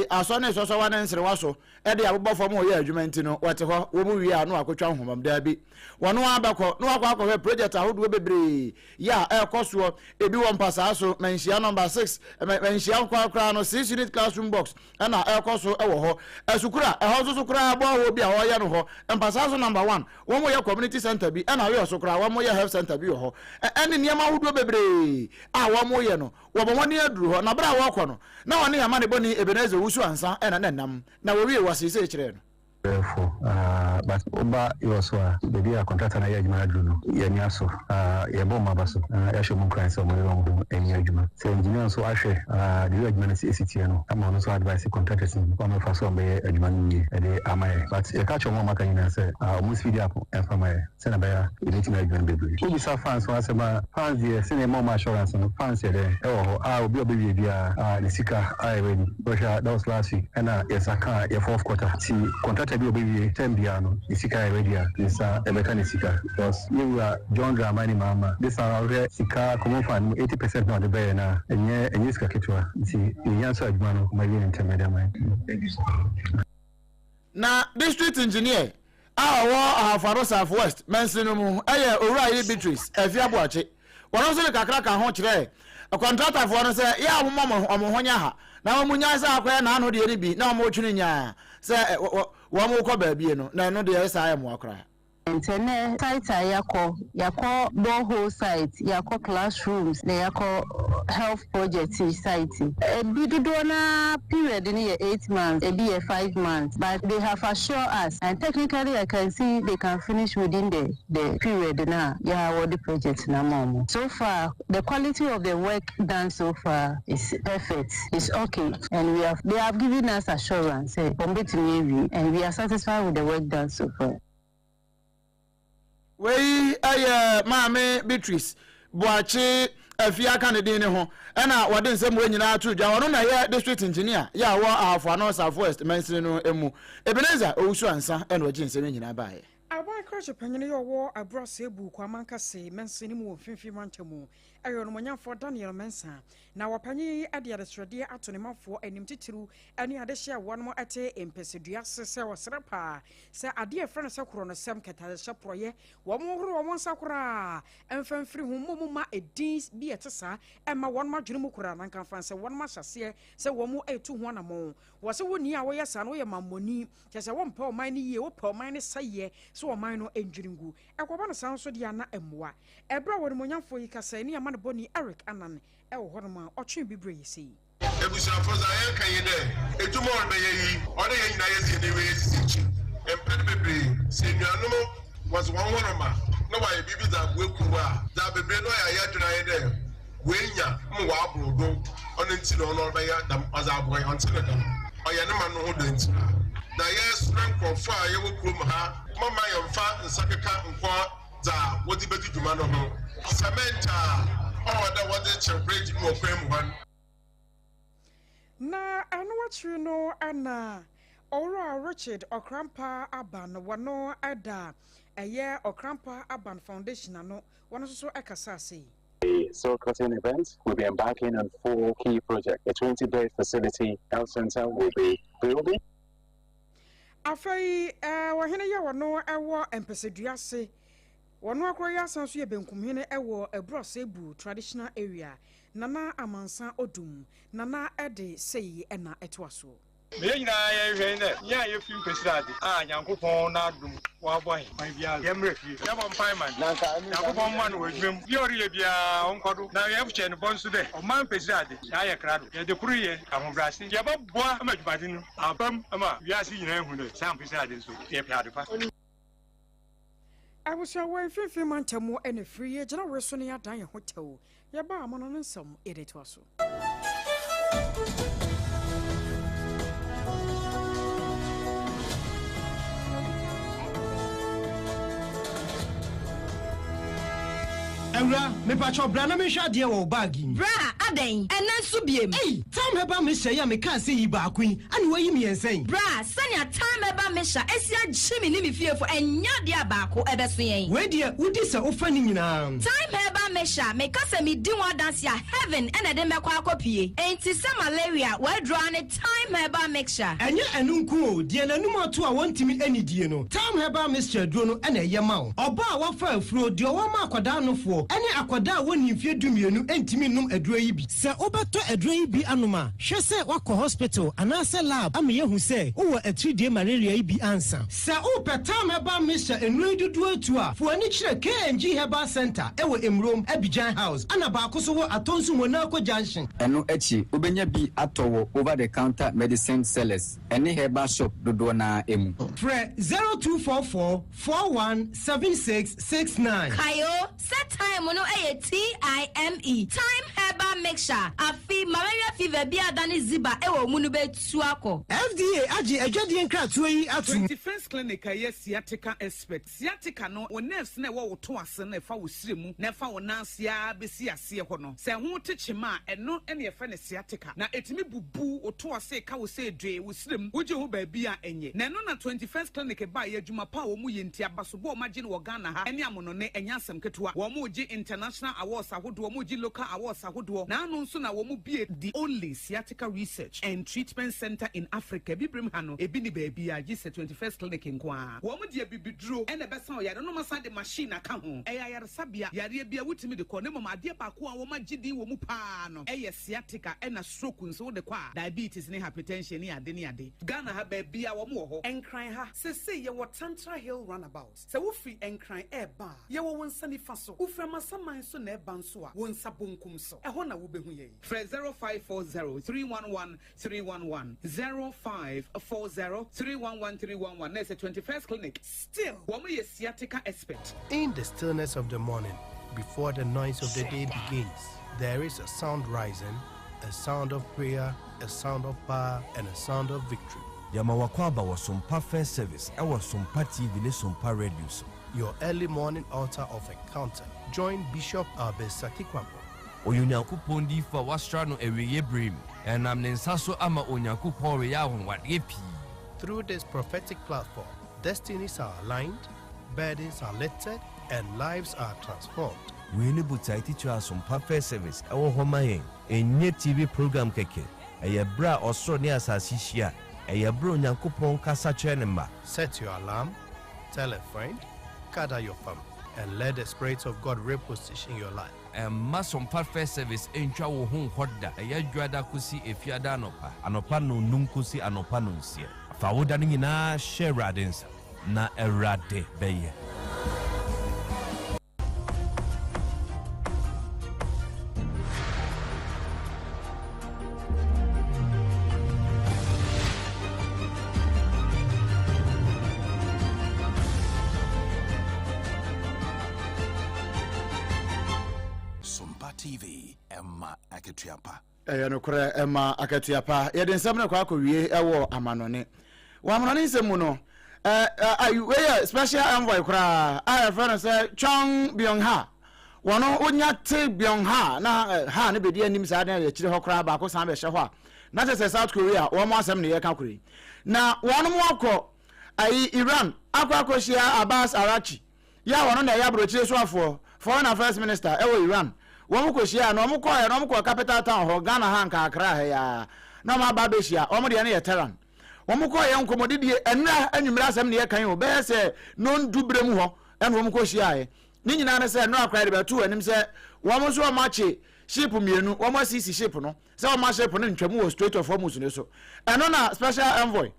aso na so wa na nsere waso e de abobofo mu ya adwuma nti no wote ho wo mu wi a no akotwa ahoma mu da bi wono abakọ no akọ project ahodo bebre ya ekoso ebi wo mpasa so menhia number 6 menhia kwa no 6 unit classroom box na ekoso ewo ho esukura eho so kura abo ho bi a ho ya no ho mpasa so number 1 wo mu ya community center bi na we osukura wo mu ya health center bi ho ene niam ahodo bebre wo ye no wo bo woni aduru ho na bra wo kɔ no na woni ya mane boni Ebenezer wusu ansa ena nam na wo wie wasise kire no therefore but oba yoso the dia contractor na ya juma aduru no ya ni aso ya bomba baso ya show mun client so mo ro eni aduma so engineer so ahwe the aduma na CCT no ama no so advice contractors ni ko no fa so be aduma ni e amaye but e ka cho mo maka nyina say mo speed up e fa maye say na be ya e ti na aduma bebre obi sa fans so asema fans here say mo assurance no fans here e wo obi obi bia the sika I ready that was last week and yes aka e fourth quarter see contract be obi tembiano isika ready is ebeka ni sika because you are John Dramani Mama this are sika common fan 80% na the be na enye sika ketwa see yanso adwuma no my intermediate mind na district engineer Faro South West Mensinumu Ora Beatrice Efiabuache one also the kakraka ho kire a contractor for no say ya mama omohonya ha na omunya say akwa na no de ni bi na omo twini nya say wo mo ko ba bi no na no de say am akra Internet site yako borehole site yako classrooms na yako health project site bidudona period in 8 months it be 5 months but they have assured us and technically I can see they can finish within the period now what the project na mom so far the quality of the work done so far is perfect it's okay and they have given us assurance and we are satisfied with the work done so far. We Mame Beatrice Boache Afia Canadian ho ena wade nsem we nyina atu dwa wono na ye district engineer ya wo Afano South West mention no emu Ebenezer owusu ansa ena wage nsem nyina baaye Aboy Crash Panyini yo wo abrose ebu kwa mankase mention mu finfi mantamu ayo no manyafo Daniel Mensa na wapanyi ade adesrede atonimafo anim titiru ani adehia wonmo ate empesedua sese wasrepa se ade efre no sakro no sem keta sheproye womo horo womo sakra emfamfiri humuma edins bi etesa ema wonma dwene kura nanka fanse wonma hyase se womo etu ho na mo wose woni a woyɛ sa no yɛ mamoni kyese wompa o man ni ye wo pa o man ni saye so o man no endwiringu ekoba no san so dia na emmoa ebra woni monyamfo yi kasa ni ama no boni Eric Anan horma otwe bibre yesi ebusa foza yen kan yi de ejumo on be yi ode yen na yesi de we yesi empede bebre senuanom was one ma no why bibi da gwekuwa da bebre no ya dwuna yi de wenya mwa abrodo on nti no no be ya dam azaboy until dam oya ne ma no ho de nti na yes rank of fire ye wo krom ha mama yemfa nsakeka nkwa za wodi bedi dwuma no ho cementa na anwatri no ana Ora Richard Okrampa Aban wano ada eye Okrampa Aban Foundation ano wano so ekasase. The Soul Cutting event will be embarking on 4 key projects. A 20-bed facility health center will be building. Afei wahene ya wano ewo empeseduase wano akroya sanso ye benkumhene ewo ebrosebu traditional area nana amansa odum nana ede sei ena etwaso. Me nyina ye hwene nya ye fim pesirade nyankopon na dum wa boy man bia yemre fi ya bon paiman nyankopon man wo dwem bi ori ye bia onkodo na ye fuche ne bonsu de o man pesirade ya ye krado ye de kuru ye ahobrase ye babboa amadwade no abam ama wiase nyina ehu ne sam pesirade so ye piade pa I was away fifi mantamu ene free ye jana reso ne adan ye hotel ye ba amono nsam edetwaso. Ewra me pacho bra na me hwa de wo bagi bra aden ena nso biem ei time heba me hye ya me ka se yi ba kwin ani wayi me yensen bra sanya time heba me hya esi agye me ni me fiefo enya de abaako ebeso yen we de wudi se ofa ni nyina time heba me hya me ka se me di wa dance ya heaven ena de mekwa akopie enti se malaria we draw ne time heba mixture enye enu nku o de nanum ato a wontimi anidie no time heba mixture duro no ena ye ma o oba a wafa afuro de o ma akwada nofo ene akwada woni mfie dumienu entimi num aduro yi bi se obeto aduro yi bi anoma hwe se wakọ hospital anase lab am ye hu se wo atridie malaria yi bi ansa se o petam heba mixture enu dudu atu a fo ani kire KNG Herbal Center ewo Emrom Abidjan House ana ba akoso wo atonsu Monaco Junction eno echi obenya bi atowo over the counter medicine sellers ene herbal shop dodo na emu Fre 0244 417669 Kayo set time no TIME time herbal mixture afi malaria fever bi adani ziba ewo munu betu akọ FDA agi adwade nkratoa yi atu Defense Clinic aye sciatica expert sciatica no o nerves na wo to ase na fa wo siremu na fa wo nansia besi ase ho no se ho techema eno ene ye fa ne sciatica na etimi bubu o to ase ka wo se dwe wo siremu wo je ho ba bi a enye na no na 21st Clinic ba ye adwuma pa wo mu ye ntia basobo o magine wo Ghana ha ene amono ne enya asem ketewa wo mu ji international awards ahodo wo mu ji local awards ahodo na anu nso na wo mu be the only sciatica research and treatment center in Africa. Bibrim hano ebi ni baby a gise 21st clinic in kwa. Womu dia bibidro ene besa o yare no masa de machine aka ho. Eya yare sabia yare bia wutimi de ko ne mama ade pa ko a wo magidi wo mu pa no. Eye sciatica ena stroke nso de kwa diabetes ne hypertension ne ade ne ade. Ghana ha baby a wo mo ho. Enkran ha se ye wo Tantra Hill runabout. Se wo free enkran eba. Ye wo wonsa ni fa so. Wo frama saman so na eba nso a wonsa bonkum so. Eho na wo behu ye. Fre 0540 311 311 0540 311 311. That's a 21st clinic. Still, woman is sciatica expert. In the stillness of the morning, before the noise of the day begins, there is a sound rising, a sound of prayer, a sound of power, and a sound of victory. Yamawakwaba was SOMPA First Service. I was SOMPA TV, SOMPA Radio. Your early morning altar of encounter. Join Bishop Albesati Kwampo. Onyankopon di fa wastrano eweye brim and am nensaso ama onyankopon we ya honwade pi. Through this prophetic platform, destinies are aligned, burdens are lifted, and lives are transformed. We need to teach us SOMPA First Service. Our home enye TV program keke. Eye bra osro ne asasi hia. Eye bro onyankopon kasa chenema. Set your alarm, tell a friend, gather your family, and let the Spirit of God reposition your life. And SOMPA First Service encha wo hu hoda. Eye dwada kusi efiada anopa. Anopa no nunkusi anopa no nsie. Fa woda ni na share radens na erade beye. TV Emma Aketiapa. No kore Emma Aketiapa. Ye den samna kwa wie ewo amanone. Wa amanone nsemu no. We special envoy kra. I friend say Chong Byung-ha. Wono onya te Byung-ha na ha ne bedi anim sa den ye kire hokra ba ko san be hye ho a. Na se South Korea wo mo asem ne ye ka kuri. Na wono mo akọ Iran akọ hia Abbas Arachi. Ya wono na ya brochire so afọ foreign affairs minister ewo Iran. Womu koshia no mu ko capital town ho Ghana Hanka Accra he ya no ma ba be shia omo de ne ye Tehran womu ko ye nkomodidie enra anwumra asem ne ye kan o be se no ndubre mu ho en womu koshia he ni nyina ne se no akra de betu anim se womu so machi ship mienu womu sisi ship no se womu ship no ntwamu wo Strait of Hormuz ne so eno na special envoy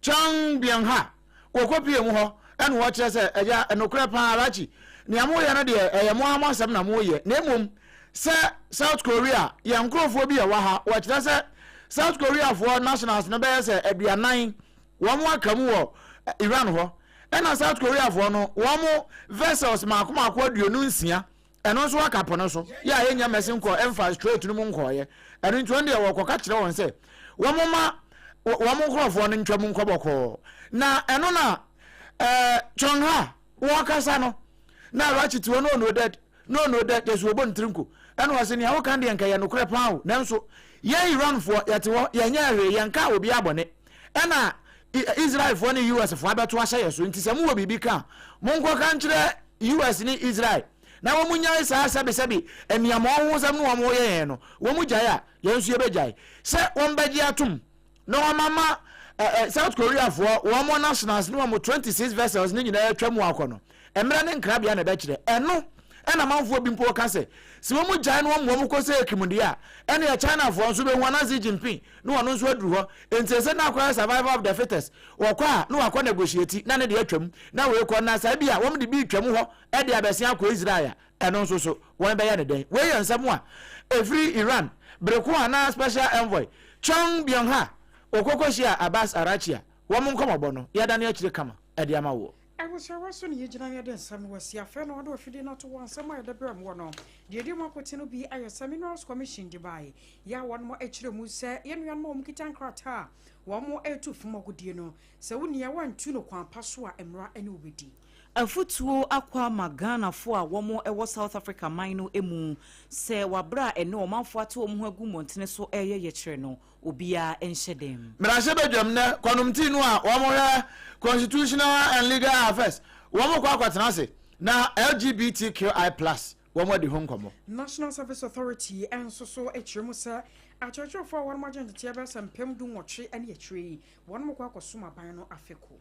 Chong Byung-ha wo kopie mu ho en wo kire se eja enokra pa arachi ni amo ye no de eye mo amasem na mo ye na emom se South Korea yankrofo bi wa ha wa kira se South Korea for nationals no be se aduanan wo mo akamu wo Iran ho na South Korea for no wo mo vessels makoma aduonu nsia eno so akapo no so ya yenya mesin ko emphasize straight no mu nko ye eno ntu nde wo koka kire won se wo mo ma wo mo krofo no ntwam nkoboko na eno na Chong-ha wo kasa no na rachiti wo no dead there's wo bon trinko eno wase ni awo kan de nka ye no kre pan nanso ye Iran for yete wo ye nya hwe ye nka obi abone ena Israel for ni US for abeto ahye yeso nti se mu wo bibi kan mo nko kan kire US ni Israel na wo munya isa sabi eniamo ho sam no wo ye no wo mu jae a ye nso ye bejae se won beji atum no mama South Korea for wo mo nationals no mo 26 vessels ni nyina atwa mu akono emre ne nkrabia na be kire eno ena manfo bi mpo ka se si wo mu jan no mo ko se ekimundi a ena ya China fo nso be wana Xi Jinping no wono nso aduru ho enti se na akwa survival of the fittest wo kwa no akwa negotiate na ne de atwam na we ko na sa bia wo mu de bi twam ho e de abese akwa Israel eno nso so won be ya ne den we yansam a every Iran breko ana special envoy Chong Byung-ha okokoshia Abbas Arachi wo mu nkomobo no ya da ne akire kama e de ama wo I was also near Jana some was your friend or if you did not want somewhere the Bram one. The Edema Potino be a seminars commission Dubai. Ya one more H. Musa, Yan Mom Kitan Krata, one more L2 from Mogudino. So when you want to know Pasua and Ra and Ubidi. Afutuo akwa magana fo a womo ewo South Africa mine emu se wabra eno manfo ato omu agu montene so eye ye kire no obia enhyedem mrashe bedwam ne konumti no a womo he constitutional and legal affairs womo kwa kwatena se na LGBTQI+ wɔn adi ho nkɔmɔ. National Service Authority and so ekyiremu sɛ akyerɛkyerɛfoɔ wɔn agent tie bɛ sɛ mpem du nwɔtwe ɛne akyire wɔn mo kɔ akɔsom aban no afeko.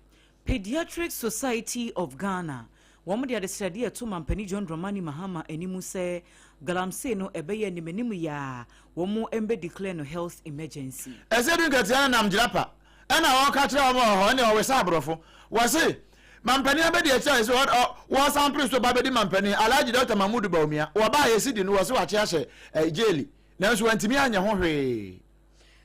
Pediatric Society of Ghana wɔn de adesrɛde ɛto mampani John Dramani Mahama animu sɛ galamsey no ɛbɛyɛ nimenimu ya wɔn embe declare no health emergency. ɛsɛ du nkatia nam gyirapa ɛna wɔn ka kyerɛ wɔn hɔ ne wɔwɛ sɛ aborɔfo wɔse mampani abɛdi ɛkyɛ sɛ wɔn sample so ba bɛdi mampani Alhaji Dr. Mahmoud Bawumia wɔba yɛsi di no wɔse wɔakye ahyɛ jaili nanso wɔntimi anya ho hwee.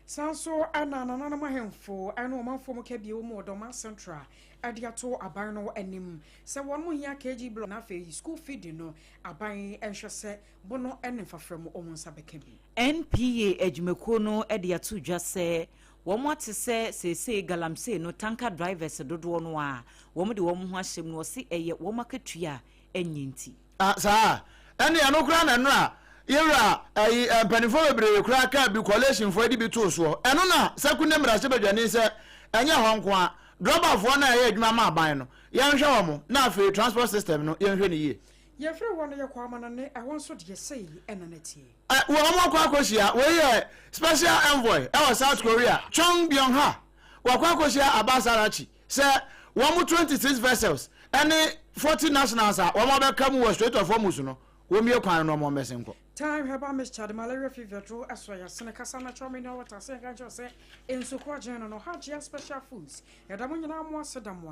Sanso ana nananam ahemfo ɛne ɔmanfo mu kabie mu ɔdɔma central adiato aban no anim sɛ wɔn mo hia KG block na afei school feed no aban ɛhwɛ sɛ bono ɛne fafra mu ɔmo nsa bɛka bi. NPA adwumakuo no ɛde ato dwa sɛ wɔn ate sɛ sese galamsey no tanker drivers dodoɔ no a wɔn de wɔn ho ahyɛm no wɔsi ɛyɛ wɔn akatua ɛnyinti. Saa ɛne ɛno kura na no a yɛwura mpanimfoɔ bebree kura ka bi coalition foɔ de bi to so ɛno na sekundɛ mmarahyɛ badwane sɛ ɛnyɛ hɔ nko a drobafoɔ na ɛyɛ adwuma ma aban no yɛnhwɛ wɔn na afei transport system no yɛnhwɛ ne yie. Yɛfrɛ wɔn yɛ kwa amana ne ɛwɔ nso de yɛsɛ ɛna ne tie. Wɔn akɔ akɔhyia wɔyɛ special envoy ɛwɔ South Korea Chong Byung-ha wɔkɔ akɔhyia Abasarachi sɛ wɔn 26 vessels ɛne 40 nationals a wɔn abɛka mu wɔ Strait of Hormuz no wɔn mie kwan no wɔn bɛsɛn kɔ. Time heba Mr. malaria fever draw aswaya senekasa na chome na wata senka ncho se enso kwa jeno no hajia special foods. Yadamu nyina mo asedamwa.